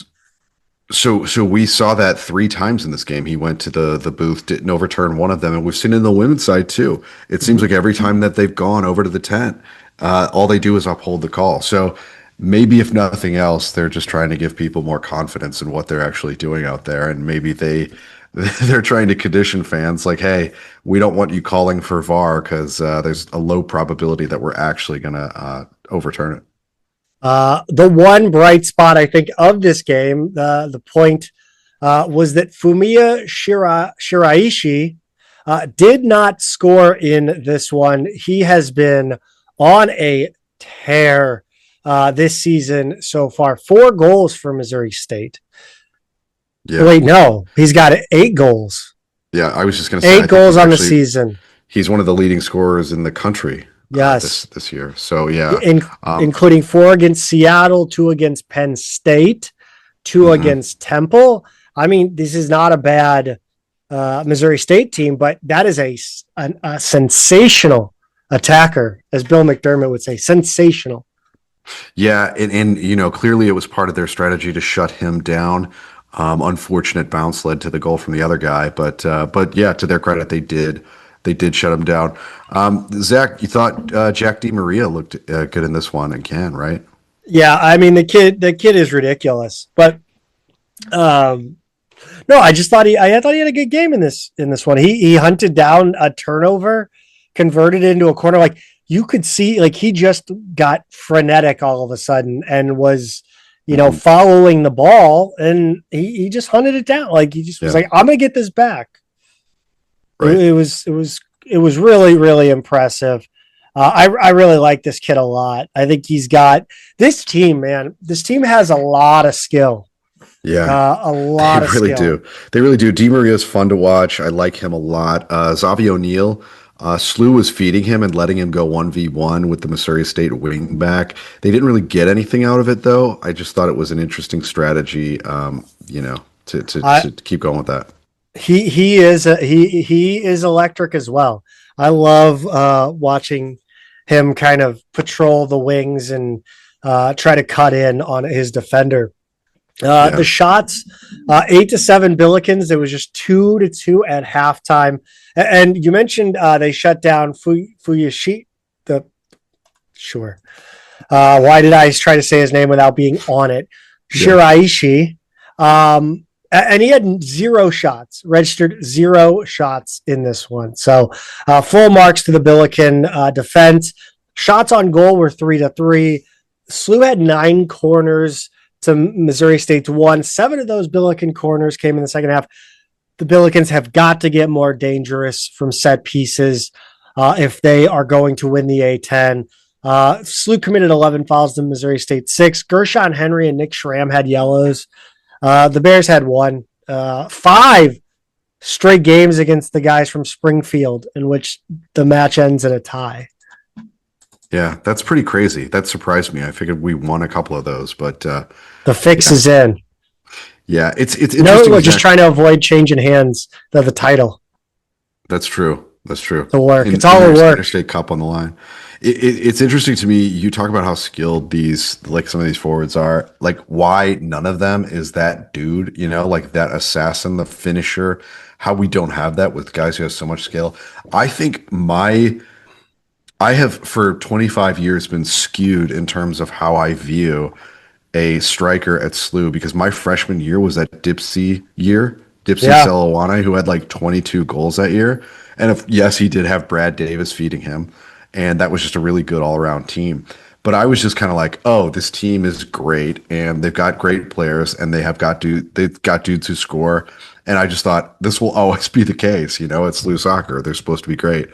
So we saw that 3 times in this game. He went to the booth, didn't overturn one of them, and we've seen it in the women's side too. It seems like every time that they've gone over to the tent, all they do is uphold the call. So maybe if nothing else, they're just trying to give people more confidence in what they're actually doing out there, and maybe they're trying to condition fans like, hey, we don't want you calling for VAR because there's a low probability that we're actually going to overturn it. The one bright spot, I think, of this game, the point was that Fumiya Shiraishi did not score in this one. He has been on a tear this season so far. 4 goals for Missouri State. Yeah. Wait, no, he's got 8 goals. Yeah, I was just going to say 8 goals on the season. He's one of the leading scorers in the country. Yes, this year. So yeah, including 4 against Seattle, 2 against Penn State, 2 against Temple. I mean, this is not a bad Missouri State team, but that is a sensational attacker, as Bill McDermott would say, sensational. Yeah, and you know, clearly it was part of their strategy to shut him down. Unfortunate bounce led to the goal from the other guy, but yeah, to their credit, they did shut him down. Zach, you thought Jack DiMaria looked good in this one and can, right? Yeah, I mean the kid is ridiculous, but no, I thought he had a good game in this one. He hunted down a turnover, converted it into a corner. Like you could see, like he just got frenetic all of a sudden and was, following the ball, and he just hunted it down. Like he just was like, I'm gonna get this back. Right. It was really, really impressive. I really like this kid a lot. I think he's got this team, man. This team has a lot of skill. Yeah, a lot of skill. They really do. DiMaria is fun to watch. I like him a lot. Zavi O'Neal, SLU was feeding him and letting him go 1v1 with the Missouri State wing back. They didn't really get anything out of it, though. I just thought it was an interesting strategy, to keep going with that. He is electric as well. I love watching him kind of patrol the wings and try to cut in on his defender. The shots, 8-7 Billikens. There was just 2-2 at halftime. And you mentioned they shut down Fuyashi. Sure. Why did I try to say his name without being on it? Shiraishi. And he had 0 shots, registered 0 shots in this one. So full marks to the Billiken defense. Shots on goal were 3-3. SLU had 9 corners to Missouri State's 1. 7 of those Billiken corners came in the second half. The Billikens have got to get more dangerous from set pieces if they are going to win the A-10. SLU committed 11 fouls to Missouri State 6. Gershon Henry and Nick Schramm had yellows. The Bears had 1. 5 straight games against the guys from Springfield in which the match ends in a tie. Yeah, that's pretty crazy. That surprised me. I figured we won a couple of those, but the fix is in. Yeah, it's interesting. No, we're just trying to avoid changing hands of the title. That's true. The work. It's all the work. Interstate Cup on the line. It's interesting to me. You talk about how skilled some of these forwards are. Like, why none of them is that dude? Like that assassin, the finisher. How we don't have that with guys who have so much skill. I think I have for 25 years been skewed in terms of how I view a striker at SLU because my freshman year was that Dipsy Selawane, who had like 22 goals that year. And yes, he did have Brad Davis feeding him. And that was just a really good all-around team. But I was just kind of like, oh, this team is great, and they've got great players, and they've got dudes who score. And I just thought this will always be the case. It's SLU soccer; they're supposed to be great,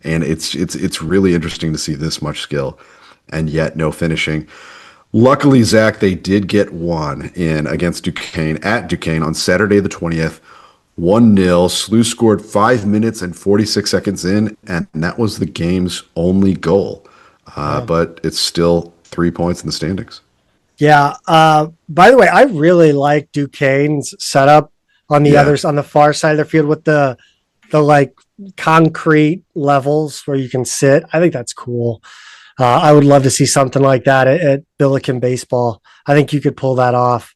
and it's really interesting to see this much skill, and yet no finishing. Luckily, Zach, they did get one in against Duquesne at Duquesne on Saturday the 20th. 1-0. SLU scored 5 minutes and 46 seconds in, and that was the game's only goal. But it's still 3 points in the standings. Yeah. By the way, I really like Duquesne's setup on the others on the far side of their field with the like concrete levels where you can sit. I think that's cool. I would love to see something like that at Billiken Baseball. I think you could pull that off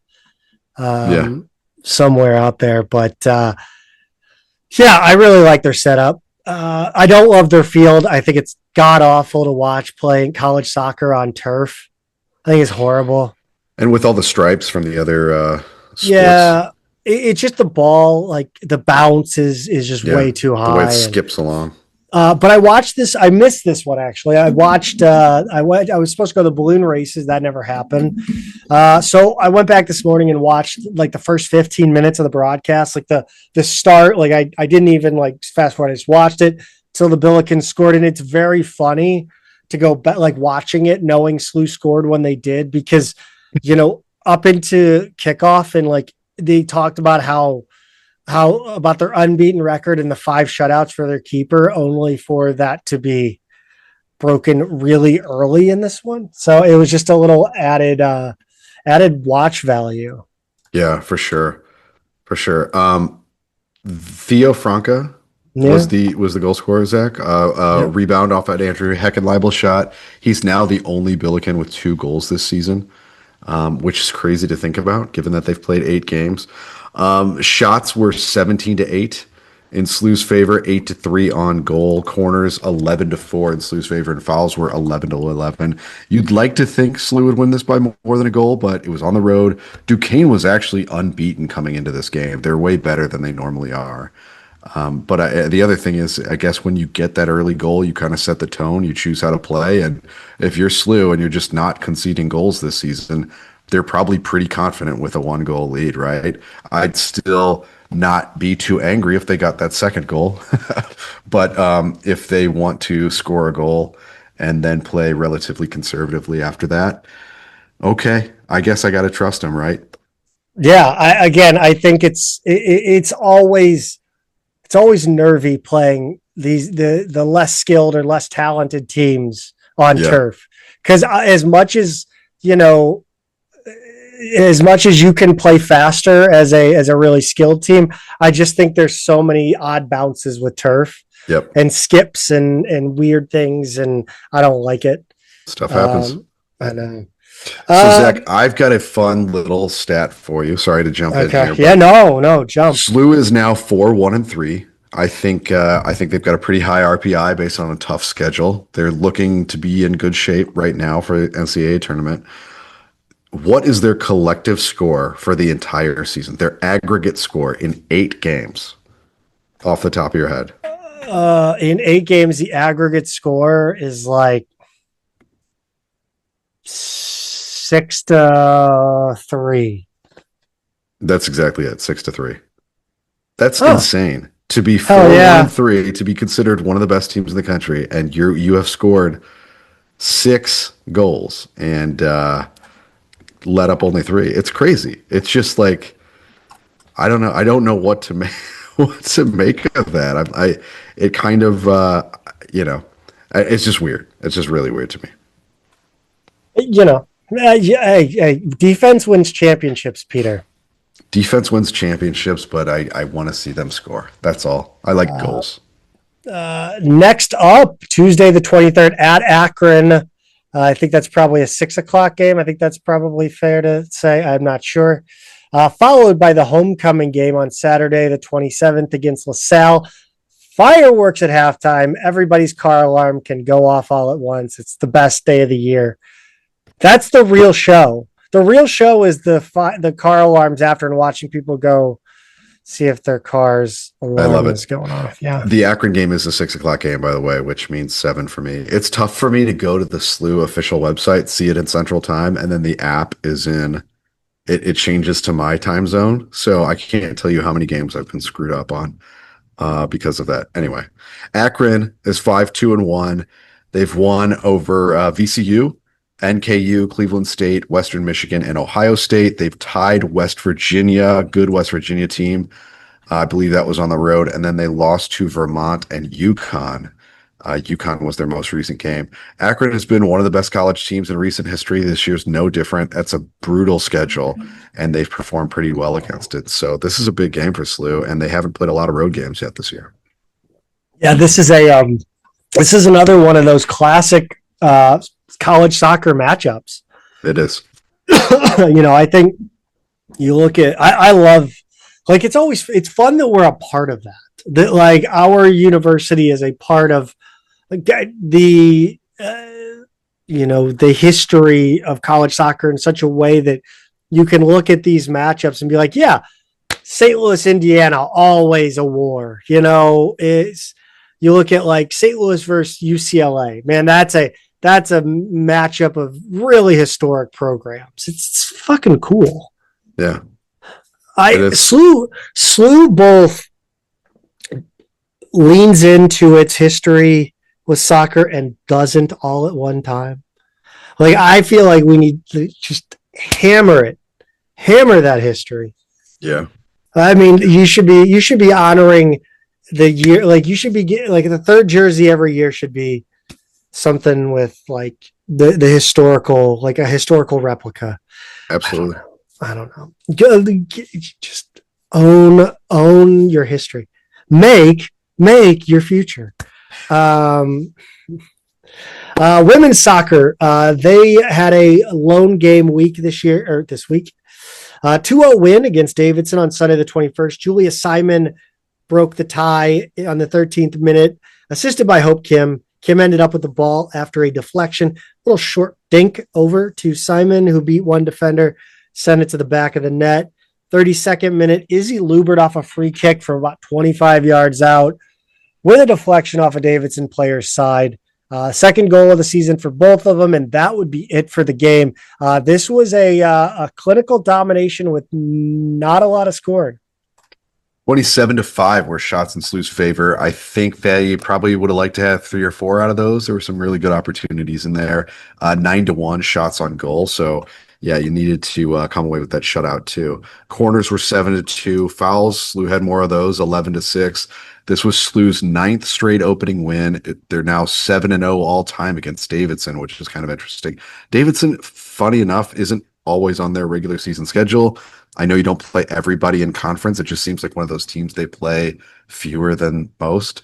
somewhere out there. But yeah, I really like their setup. I don't love their field. I think it's god awful to watch playing college soccer on turf. I think it's horrible. And with all the stripes from the other sports. Yeah, it's just the ball, like the bounce is just way too high. The way it skips along. But I watched this. I missed this one actually. I watched. I was supposed to go to the balloon races. That never happened. So I went back this morning and watched like the first 15 minutes of the broadcast, like the start. Like I didn't even like fast forward. I just watched it till the Billikens scored, and it's very funny to go back, like watching it, knowing SLU scored when they did, because up into kickoff and like they talked about how about their unbeaten record and the 5 shutouts for their keeper, only for that to be broken really early in this one. So it was just a little added watch value. Yeah, for sure. Theo Franca was the goal scorer, Zach. Rebound off that Andrew Heckenleibel shot. He's now the only Billiken with 2 goals this season, which is crazy to think about, given that they've played 8 games. Shots were 17-8 in SLU's favor, 8-3 on goal. Corners 11-4 in SLU's favor, and fouls were 11-11. You'd like to think SLU would win this by more than a goal, but it was on the road. Duquesne was actually unbeaten coming into this game. They're way better than they normally are. But the other thing is, I guess when you get that early goal, you kind of set the tone. You choose how to play, and if you're SLU and you're just not conceding goals this season, they're probably pretty confident with a 1-goal lead, right? I'd still not be too angry if they got that second goal. But if they want to score a goal and then play relatively conservatively after that, okay, I guess I got to trust them, right? Yeah, I think it's always nervy playing the less skilled or less talented teams on turf, because as much as you can play faster as a really skilled team, I just think there's so many odd bounces with turf and skips and weird things, and I don't like it. Stuff happens. I know. So Zach, I've got a fun little stat for you. Sorry to jump in here. Yeah, no, jump. SLU is now 4-1-3. I think they've got a pretty high RPI based on a tough schedule. They're looking to be in good shape right now for the NCAA tournament. What is their collective score for the entire season? Their aggregate score in 8 games, off the top of your head? In 8 games, the aggregate score is like 6-3. That's exactly it. 6-3. That's insane. To be 4-1-3, to be considered one of the best teams in the country, and you have scored 6 goals and let up only 3. It's crazy. It's just like, I don't know. I don't know what to make of that. It kind of it's just weird. It's just really weird to me. Defense wins championships, Peter. Defense wins championships, but I want to see them score. That's all. I like goals. Next up, Tuesday the 23rd at Akron. I think that's probably a 6:00 game. I think that's probably fair to say. I'm not sure. Followed by the homecoming game on Saturday the 27th against LaSalle. Fireworks at halftime. Everybody's car alarm can go off all at once. It's the best day of the year. That's the real show. The real show is the car alarms after, and watching people go see if their car's alarm is going off. Yeah. The Akron game is a 6:00 game, by the way, which means 7 for me. It's tough for me to go to the SLU official website, see it in Central Time, and then the app is in. It changes to my time zone, so I can't tell you how many games I've been screwed up on because of that. Anyway, Akron is 5-2-1. They've won over VCU, NKU, Cleveland State, Western Michigan, and Ohio State. They've tied West Virginia, good West Virginia team. I believe that was on the road. And then they lost to Vermont and UConn. UConn was their most recent game. Akron has been one of the best college teams in recent history. This year's no different. That's a brutal schedule, and they've performed pretty well against it. So this is a big game for SLU, and they haven't played a lot of road games yet this year. Yeah, this is another one of those classic college soccer matchups. It is. I think you look at, I love, like, it's fun that we're a part of that like our university is a part of the, the history of college soccer in such a way that you can look at these matchups and be like, yeah, St. Louis, Indiana, always a war. You look at like St. Louis versus UCLA, man, that's a matchup of really historic programs. It's fucking cool. Yeah. SLU both leans into its history with soccer and doesn't all at one time. Like, I feel like we need to just hammer that history. Yeah. I mean, you should be honoring the year. Like, you should be like the third jersey every year should be something with like the historical, like a historical replica. Absolutely. I don't know. Just own your history. Make your future. Women's soccer, they had a lone game week this week. 2-0 win against Davidson on Sunday the 21st. Julia Simon broke the tie on the 13th minute, assisted by Hope Kim. Kim ended up with the ball after a deflection, little short dink over to Simon, who beat one defender, sent it to the back of the net. 32nd minute, Izzy Lubert off a free kick from about 25 yards out with a deflection off a Davidson player's side. Second goal of the season for both of them, and that would be it for the game. This was a clinical domination with not a lot of scoring. 27-5 were shots in SLU's favor. I think they probably would have liked to have 3 or 4 out of those. There were some really good opportunities in there. 9-1 shots on goal. So yeah, you needed to come away with that shutout too. Corners were 7-2. Fouls, SLU had more of those, 11-6. This was SLU's 9th straight opening win. They're now 7-0 all time against Davidson, which is kind of interesting. Davidson, funny enough, isn't always on their regular season schedule. I know you don't play everybody in conference. It just seems like one of those teams they play fewer than most,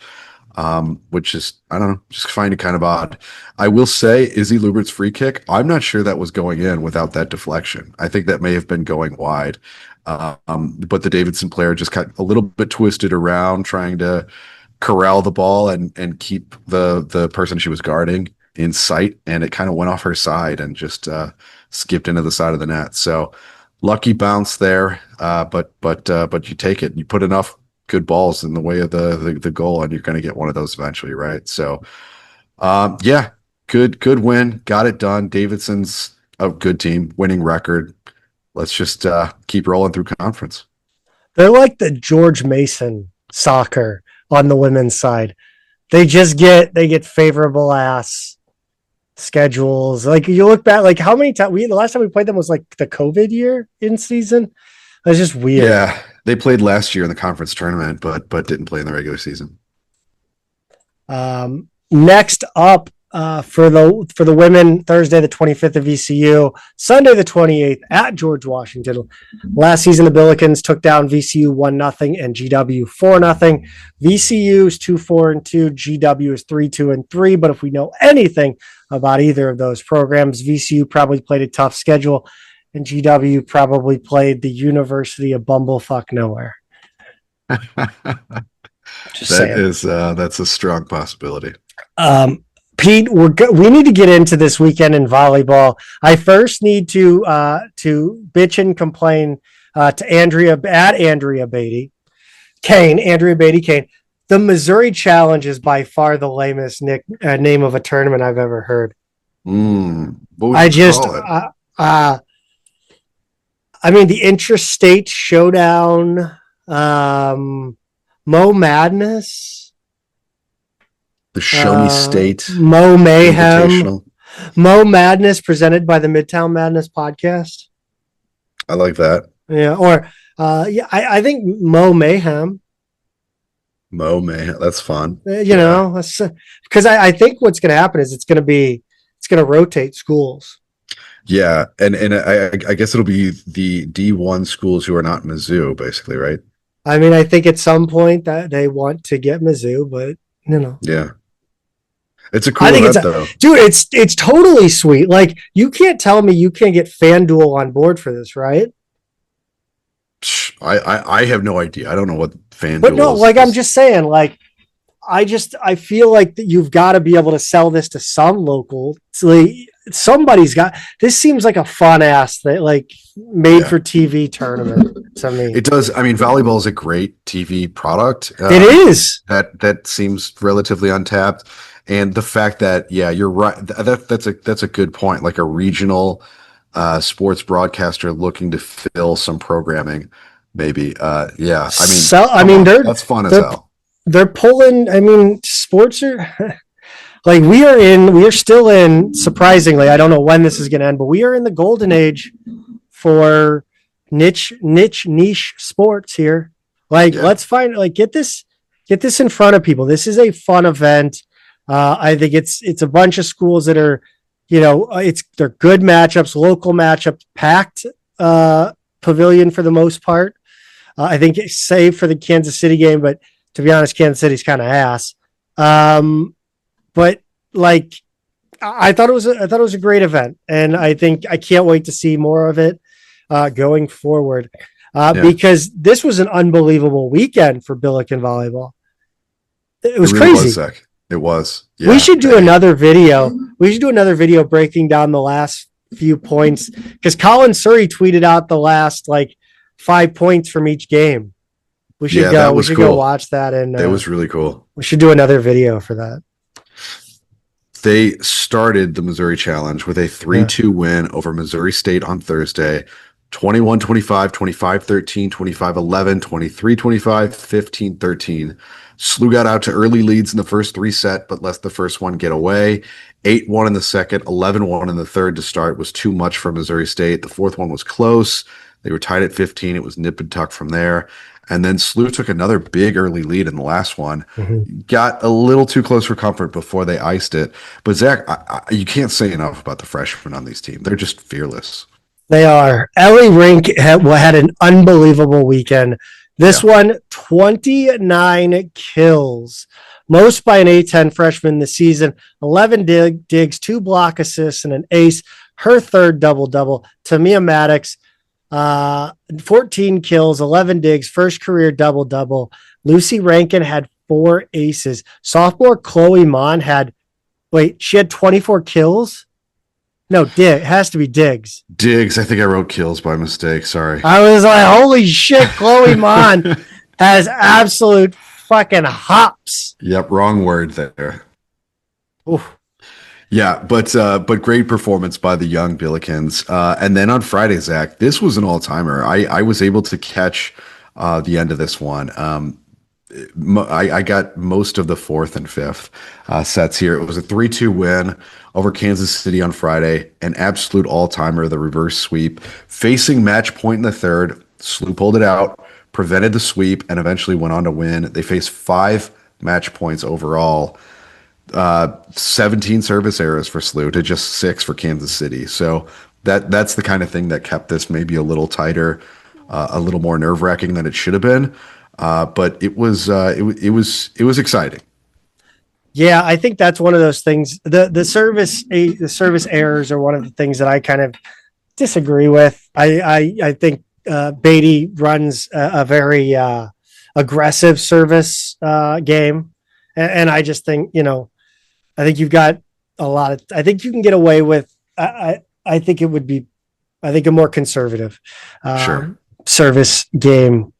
which is, I don't know, just find it kind of odd. I will say Izzy Lubert's free kick, I'm not sure that was going in without that deflection. I think that may have been going wide. But the Davidson player just got a little bit twisted around trying to corral the ball and keep the person she was guarding in sight, and it kind of went off her side and just skipped into the side of the net. So lucky bounce there, but you take it. You put enough good balls in the way of the goal, and you're going to get one of those eventually, right? So, yeah, good win, got it done. Davidson's a good team, winning record. Let's just keep rolling through conference. They're like the George Mason soccer on the women's side. They get favorable ass schedules. Like, you look back, like how many times the last time we played them was like the COVID year in season. It was just weird. Yeah, they played last year in the conference tournament, but didn't play in the regular season. Next up, for the women, Thursday the 25th at VCU, Sunday the 28th at George Washington. Last season, the Billikens took down VCU 1-0 and GW 4-0. VCU is 2-4-2, GW is 3-2-3. But if we know anything about either of those programs, VCU probably played a tough schedule, and GW probably played the University of Bumblefuck Nowhere. That's a strong possibility. Pete, we need to get into this weekend in volleyball. I first need to bitch and complain to Andrea Beatty Kane. The Missouri Challenge is by far the lamest name of a tournament I've ever heard. I mean, the Interstate Showdown, Mo Madness. The Show Me State. Mo Mayhem. Mo Madness presented by the Midtown Madness Podcast. I like that. Yeah. Or, I think Mo Mayhem. Mo Mayhem. That's fun. Because I think what's going to happen is it's going to rotate schools. Yeah. And I guess it'll be the D1 schools who are not Mizzou, basically, right? I mean, I think at some point that they want to get Mizzou, but, Yeah. It's a cool I think event, though. dude, it's totally sweet. Like, you can't tell me you can't get FanDuel on board for this, right? I have no idea. I don't know what FanDuel But no, is. like, I'm just saying, like, I feel like that you've got to be able to sell this to some local. Like, somebody's got this. Seems like a fun ass that like made for TV tournament to me. It does. I mean, volleyball is a great TV product. It is that seems relatively untapped, and the fact that you're right. That's a good point. Like a regional sports broadcaster looking to fill some programming, maybe. I mean, that's fun as hell. They're pulling. I mean, sports are like we are still in. Surprisingly, I don't know when this is going to end, but we are in the golden age for niche sports here. Like, let's find get this in front of people. This is a fun event. I think it's a bunch of schools that are, they're good matchups, local matchups, packed pavilion for the most part. I think it's save for the Kansas City game, but to be honest, Kansas City's kind of ass. But like, I thought it was a great event, and I can't wait to see more of it going forward. Because this was an unbelievable weekend for Billiken volleyball. It was really crazy. It was. Yeah, we should do another video. We should do another video breaking down the last few points, because Colin Surrey tweeted out the last 5 points from each game. We should go. We should go watch that, and it was really cool. We should do another video for that. They started the Missouri Challenge with a 3-2 win over Missouri State on Thursday. 21-25, 25-13, 25-11, 23-25, 15-13. SLU got out to early leads in the first three set, but let the first one get away. 8-1 in the second, 11-1 in the third to start was too much for Missouri State. The fourth one was close. They were tied at 15. It was nip and tuck from there. And then SLU took another big early lead in the last one. Mm-hmm. Got a little too close for comfort before they iced it. But Zach, you can't say enough about the freshmen on these teams. They're just fearless. They are. Ellie Rink had an unbelievable weekend. This one, 29 kills. Most by an A10 freshman this season. 11 digs, 2 block assists, and an ace. Her third double-double. Tamia Maddox, 14 kills, 11 digs, first career double-double. Lucy Rankin had 4 aces. Sophomore Chloe Mon she had 24 kills? No, it has to be digs. Digs. I think I wrote kills by mistake. Sorry. I was like, holy shit, Chloe Mon has absolute fucking hops. Yep, wrong word there. Oof. Yeah, but great performance by the young Billikens. And then on Friday, Zach, this was an all-timer. I was able to catch the end of this one. I got most of the fourth and fifth sets here. It was a 3-2 win over Kansas City on Friday, an absolute all-timer, the reverse sweep. Facing match point in the third, SLU pulled it out, prevented the sweep, and eventually went on to win. They faced 5 match points overall. 17 service errors for SLU to just 6 for Kansas City. So that's the kind of thing that kept this maybe a little tighter, a little more nerve-wracking than it should have been. But it was exciting. Yeah, I think that's one of those things. The service errors are one of the things that I kind of disagree with. I think Beatty runs a very aggressive service game, and I just think I think you've got a lot of. I think you can get away with. I think it would be. I think a more conservative service game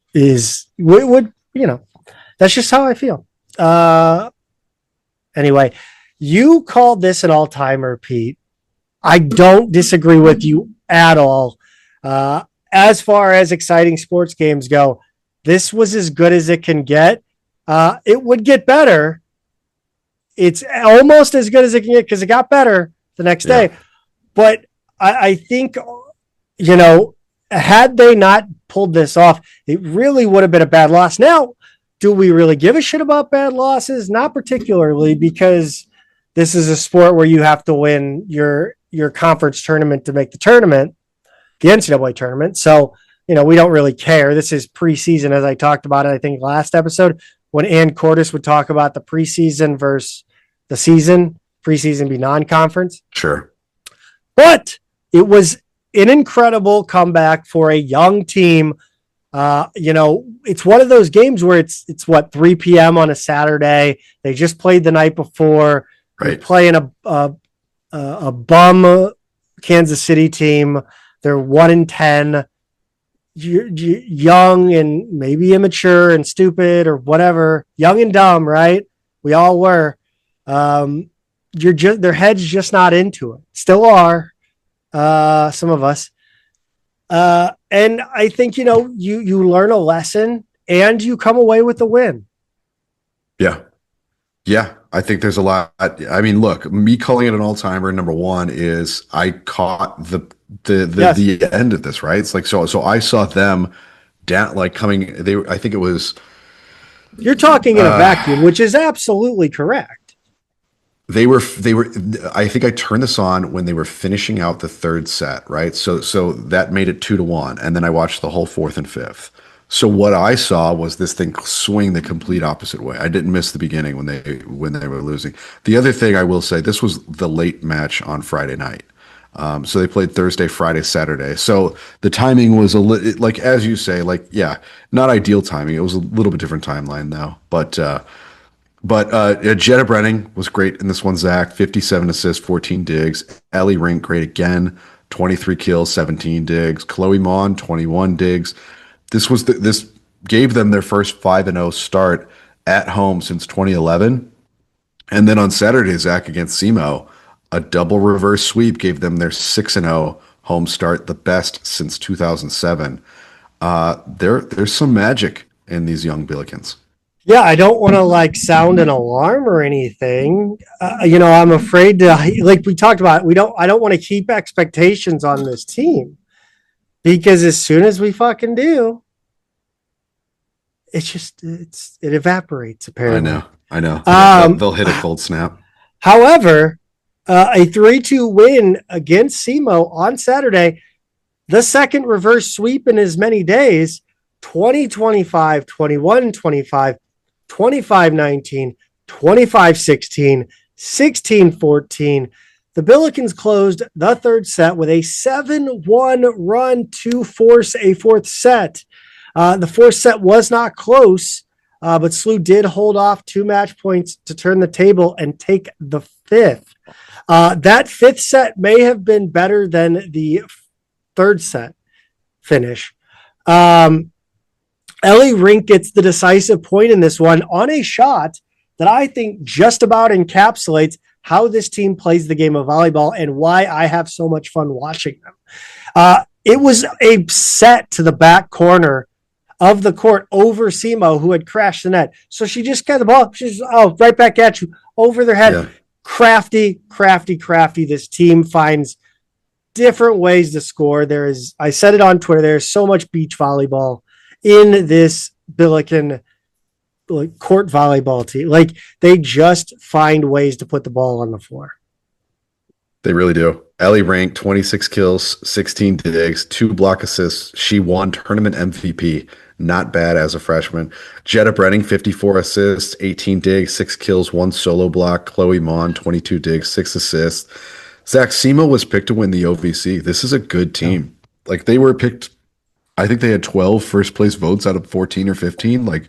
would that's just how I feel. Anyway, you called this an all-timer, Pete. I don't disagree with you at all. As far as exciting sports games go, this was as good as it can get. It would get better. It's almost as good as it can get because it got better the next day. But I think, had they not pulled this off, it really would have been a bad loss. Now, do we really give a shit about bad losses? Not particularly, because this is a sport where you have to win your conference tournament to make the tournament, the NCAA tournament. So, we don't really care. This is preseason, as I talked about it, I think last episode, when Ann Cordes would talk about the preseason versus the season, preseason be non-conference. Sure. But it was an incredible comeback for a young team. It's one of those games where it's 3 p.m. on a Saturday. They just played the night before. Right. They're playing a bum Kansas City team. They're 1-10. Young and maybe immature and stupid or whatever. Young and dumb, right? We all were. Their heads just not into it. Still are. Some of us. And I think, you learn a lesson and you come away with the win. Yeah. Yeah. I think there's a lot. I mean, look, me calling it an all-timer, number one, is I caught the end of this, right? It's like, so I saw them down, like coming, I think it was. You're talking in a vacuum, which is absolutely correct. They were, I think I turned this on when they were finishing out the third set, right? So that made it 2-1. And then I watched the whole fourth and fifth. So what I saw was this thing swing the complete opposite way. I didn't miss the beginning when they were losing. The other thing I will say, this was the late match on Friday night. So they played Thursday, Friday, Saturday. So the timing was like, as you say, like, yeah, not ideal timing. It was a little bit different timeline though. But Jetta Brenning was great in this one, Zach. 57 assists, 14 digs. Ellie Rink, great again. 23 kills, 17 digs. Chloe Mon, 21 digs. This gave them their first 5-0 start at home since 2011. And then on Saturday, Zach, against SEMO, a double reverse sweep gave them their 6-0 home start, the best since 2007. There's some magic in these young Billikens. Yeah, I don't want to sound an alarm or anything. I'm afraid to, like we talked about, I don't want to keep expectations on this team because as soon as we fucking do, it evaporates apparently. I know. They'll hit a cold snap. However, a 3-2 win against SEMO on Saturday, the second reverse sweep in as many days, 20-25, 21-25, 25-19, 25-16, 16-14. The Billikens closed the third set with a 7-1 run to force a fourth set. The fourth set was not close, but SLU did hold off 2 match points to turn the table and take the fifth. That fifth set may have been better than the third set finish. Ellie Rink gets the decisive point in this one on a shot that I think just about encapsulates how this team plays the game of volleyball and why I have so much fun watching them. It was a set to the back corner of the court over SEMO, who had crashed the net. So she just got the ball. She's right back at you over their head. Yeah. Crafty. This team finds different ways to score. I said it on Twitter, there's so much beach volleyball in this Billiken court volleyball team. They just find ways to put the ball on the floor. They really do. Ellie Rank, 26 kills, 16 digs, 2 block assists. She won tournament MVP. Not bad as a freshman. Jetta Brenning, 54 assists, 18 digs, 6 kills, 1 solo block. Chloe Mon, 22 digs, 6 assists. Zach, SEMO was picked to win the OVC. This is a good team. They were picked, I think they had 12 first place votes out of 14 or 15.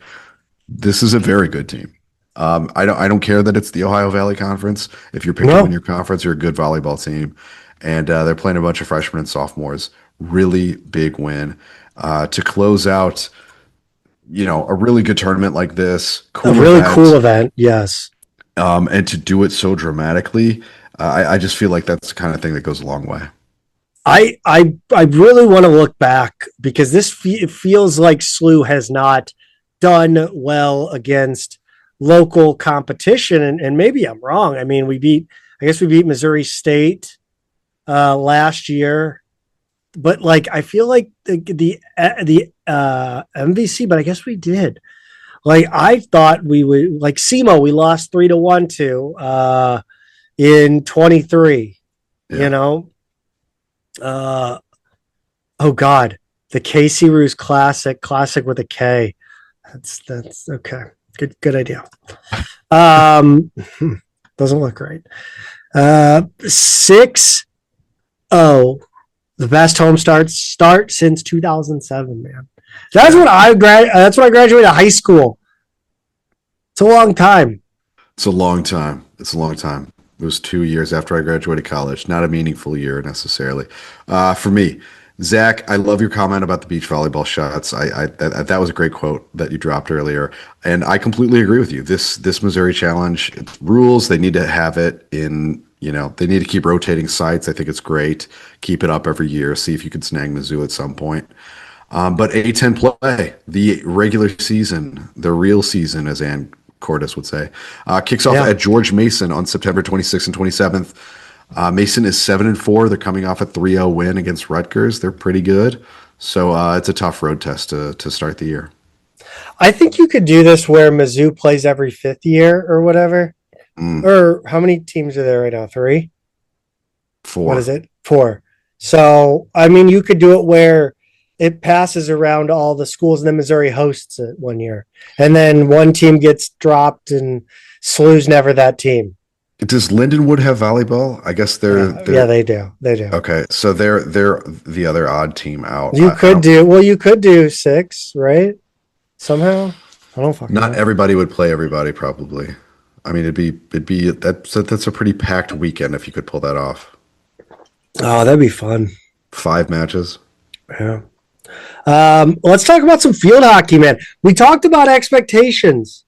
This is a very good team. I don't care that it's the Ohio Valley Conference. If you're picked to win your conference, you're a good volleyball team. And they're playing a bunch of freshmen and sophomores. Really big win. To close out, a really good tournament like this. Cool event, yes. And to do it so dramatically, I just feel like that's the kind of thing that goes a long way. I really want to look back because this feels like SLU has not done well against local competition, and maybe I'm wrong. I mean, we beat Missouri State last year, but I feel like the MVC, but I guess we did. I thought we would SEMO. We lost 3-1 to in 23. Yeah. Oh God, the Casey Roos classic with a K. That's okay. Good idea. Doesn't look right. 6-0. The best home start since 2007, man. That's when I graduated high school. It's a long time. It's a long time. It was 2 years after I graduated college. Not a meaningful year necessarily. For me, Zach, I love your comment about the beach volleyball shots. That was a great quote that you dropped earlier, and I completely agree with you. This Missouri Challenge rules, they need to have it in. They need to keep rotating sites. I think it's great. Keep it up every year. See if you can snag Mizzou at some point. But A10 play, the regular season, the real season, as Ann Cordes would say, kicks off at George Mason on September 26th and 27th. Mason is 7-4. They're coming off a 3-0 win against Rutgers. They're pretty good. So it's a tough road test to start the year. I think you could do this where Mizzou plays every 5th year or whatever. Or how many teams are there right now? 3? 4. What is it? 4. So, I mean, you could do it where it passes around all the schools and then Missouri hosts it one year. And then one team gets dropped and SLU's never that team. Does Lindenwood have volleyball? I guess they're they do. Okay, so they're the other odd team out. You could do 6, right? Somehow. I don't fucking Not know. everybody would play everybody probably. I mean, it'd be that's a pretty packed weekend if you could pull that off. Oh, that'd be fun. 5 matches. Yeah. Let's talk about some field hockey, man. We talked about expectations.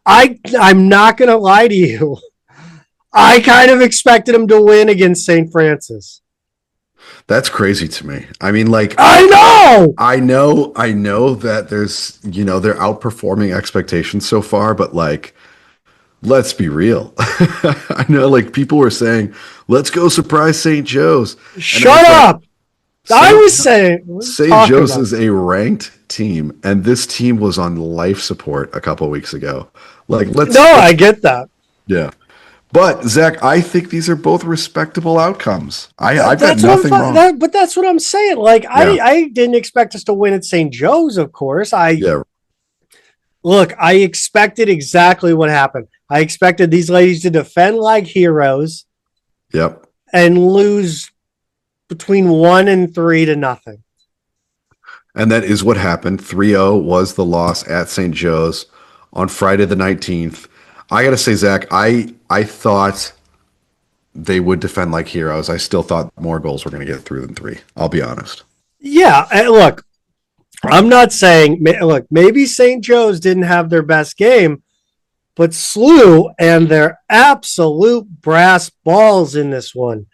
I'm not going to lie to you. I kind of expected him to win against St. Francis. That's crazy to me. I mean, like, I know that there's, they're outperforming expectations so far, but like, let's be real. I know, like, people were saying, let's go surprise St. Joe's. Shut up. I was saying St. Joe's is a ranked team, and this team was on life support a couple of weeks ago. Like, I get that. Yeah. But Zach, I think these are both respectable outcomes. I've got nothing wrong. But that's what I'm saying. Like, I didn't expect us to win at St. Joe's, of course. Look, I expected exactly what happened. I expected these ladies to defend like heroes. Yep. And lose between 1 and 3 to nothing. And that is what happened. 3-0 was the loss at St. Joe's on Friday the 19th. I got to say, Zach, I thought they would defend like heroes. I still thought more goals were going to get through than 3. I'll be honest. Yeah. Look, I'm not saying, look, maybe St. Joe's didn't have their best game, but SLU and their absolute brass balls in this one.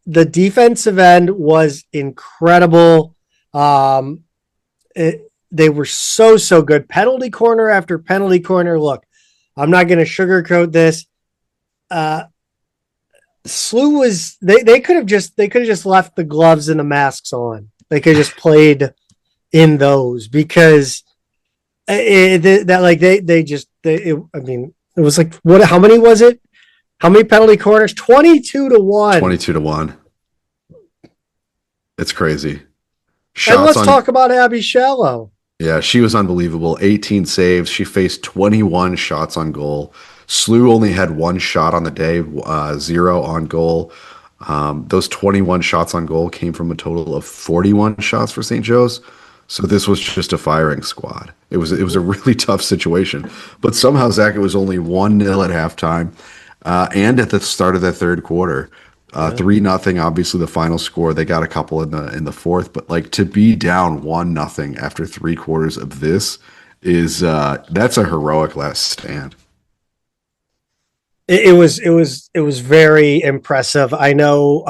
The defensive end was incredible. They were so good. Penalty corner after penalty corner. Look, I'm not going to sugarcoat this. SLU was they could have just left the gloves and the masks on. They could have just played in those because it was like what? How many was it? How many penalty corners? 22-1. 22-1. It's crazy. And let's talk about Abby Shallow. Yeah, she was unbelievable. 18 saves. She faced 21 shots on goal. SLU only had 1 shot on the day, 0 on goal. Those 21 shots on goal came from a total of 41 shots for St. Joe's. So this was just a firing squad. It was a really tough situation. But somehow, Zach, it was only 1-0 at halftime. And at the start of the third quarter, 3-0, obviously the final score. They got a couple in the fourth, but like to be down 1-0 after 3 quarters of this is that's a heroic last stand. It was very impressive. I know,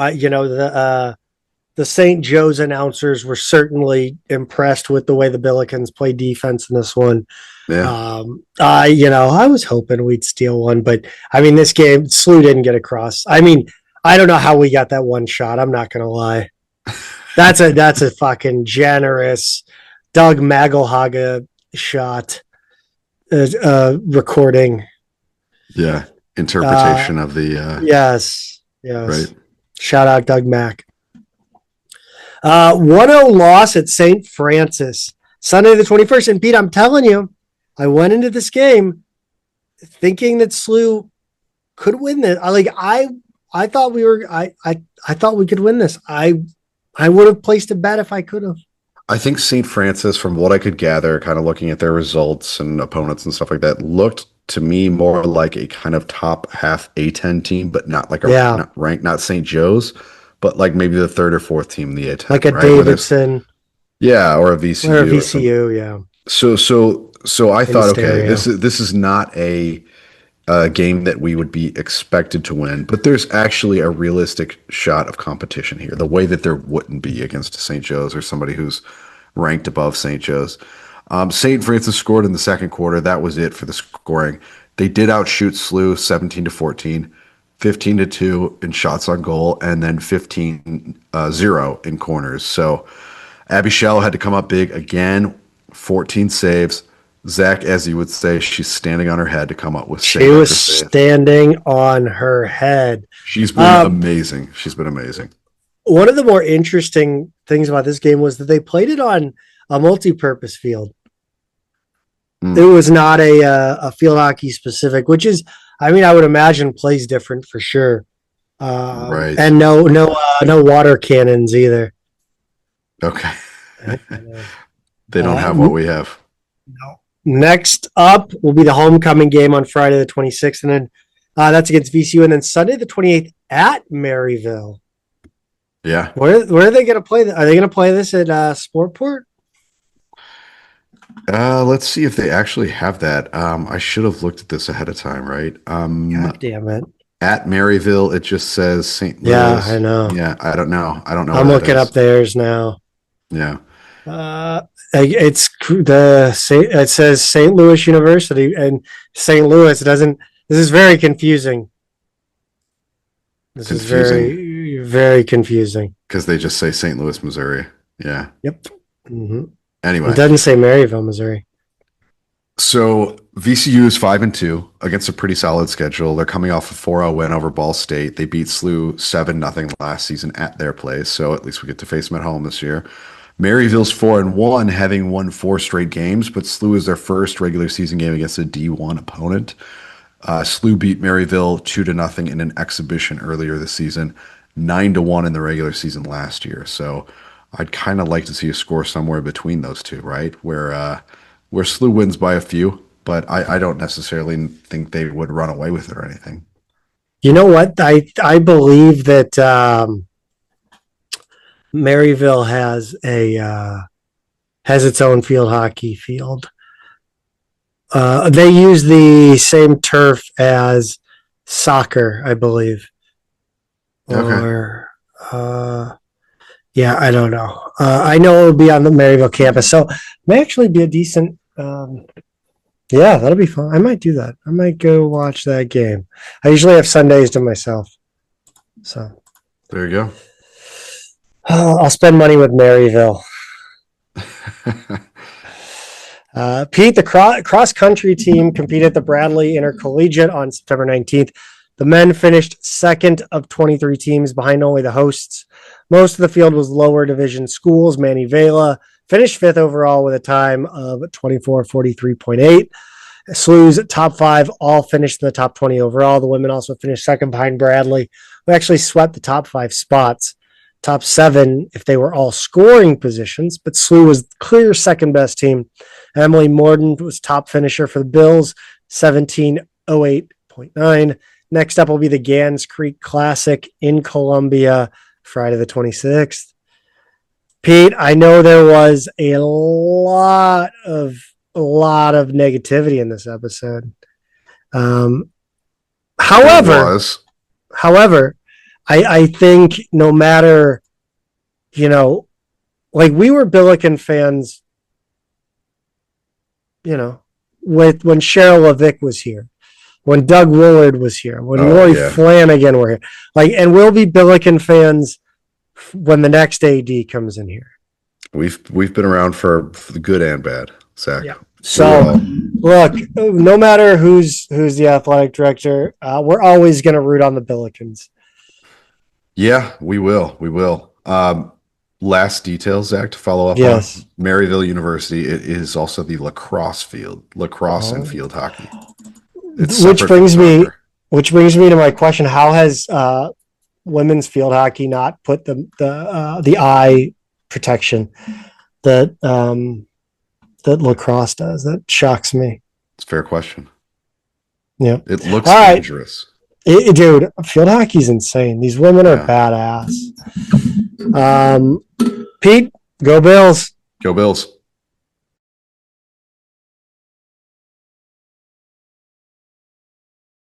the St. Joe's announcers were certainly impressed with the way the Billikens play defense in this one. Yeah. I was hoping we'd steal one, but I mean, this game, SLU didn't get across. I mean, I don't know how we got that 1 shot. I'm not going to lie. That's a fucking generous Doug Magelhaga shot recording. Yeah. Interpretation of the. Yes. Right. Shout out Doug Mack. 1-0 loss at St. Francis, Sunday the 21st. And Pete, I'm telling you, I went into this game. thinking that SLU could win this. I thought we were. I thought we could win this. I would have placed a bet if I could have. I think St. Francis, from what I could gather, kind of looking at their results and opponents and stuff like that, looked to me more like a kind of top half A10 team, but not like not ranked, not St. Joe's, but like maybe the third or fourth team in the A10, like a Davidson, or a VCU, or a VCU, yeah. So I thought, okay, this is not a game that we would be expected to win, but there's actually a realistic shot of competition here, the way that there wouldn't be against St. Joe's or somebody who's ranked above St. Joe's. St. Francis scored in the second quarter. That was it for the scoring. They did outshoot SLU 17-14, 15-2 in shots on goal, and then 15-0 in corners. So Abby Shallow had to come up big again, 14 saves. Zach, as you would say, she's standing on her head to come up with save. She was standing on her head. She's been amazing. She's been amazing. One of the more interesting things about this game was that they played it on a multi-purpose field. It was not a field hockey specific, which is, I mean, I would imagine plays different for sure. Right. And no water cannons either. Okay. They don't have what we have. No. Next up will be the homecoming game on Friday the 26th, and then that's against VCU, and then Sunday the 28th at Maryville. Yeah. Where are they going to play? Are they going to play this at Sportport? Let's see if they actually have that. I should have looked at this ahead of time, right? God damn it. At Maryville, it just says St. Louis. Yeah, I know. Yeah, I don't know. I'm looking up theirs now. Yeah. It says St. Louis University, and St. Louis doesn't. This is very confusing. This is very, very confusing. Because they just say St. Louis, Missouri. Yeah. Yep. Mm-hmm. Anyway. It doesn't say Maryville, Missouri. So VCU is 5-2 against a pretty solid schedule. They're coming off a 4-0 win over Ball State. They beat SLU 7-0 last season at their place. So at least we get to face them at home this year. Maryville's 4-1, having won 4 straight games, but SLU is their first regular season game against a D1 opponent. SLU beat Maryville 2-0 in an exhibition earlier this season, 9-1 in the regular season last year. So I'd kind of like to see a score somewhere between those two, right? Where SLU wins by a few, but I don't necessarily think they would run away with it or anything. You know what? I believe that Maryville has its own field hockey field. They use the same turf as soccer, I believe. Okay. Or yeah, I don't know. I know it'll be on the Maryville campus, so it may actually be a decent. Yeah, that'll be fun. I might do that. I might go watch that game. I usually have Sundays to myself, so there you go. I'll spend money with Maryville. Pete, the cross-country team competed at the Bradley Intercollegiate on September 19th. The men finished second of 23 teams behind only the hosts. Most of the field was lower division schools. Manivela finished fifth overall with a time of 24:43.8. SLU's top 5 all finished in the top 20 overall. The women also finished second behind Bradley, who actually swept the top 5 spots. Top 7 if they were all scoring positions, but SLU was clear second best team. Emily Morden was top finisher for the Bills, 17:08.9. Next up will be the Gans Creek Classic in Columbia, Friday the 26th. Pete, I know there was a lot of negativity in this episode. However, I think no matter, like we were Billiken fans, when Cheryl Levick was here, when Doug Willard was here, when Roy Flanagan were here, and we'll be Billiken fans when the next AD comes in here. We've been around for the good and bad, Zach. Yeah. So look, no matter who's the athletic director, we're always going to root on the Billikens. Yeah, we will. We will. Last details, Zach, to follow up on Maryville University. It is also the lacrosse field, and field hockey. which brings me to my question: how has women's field hockey not put the eye protection that lacrosse does? That shocks me. It's a fair question. Yeah, it looks right. Dangerous. Dude, field hockey's insane. These women are badass. Pete, go Bills. Go Bills.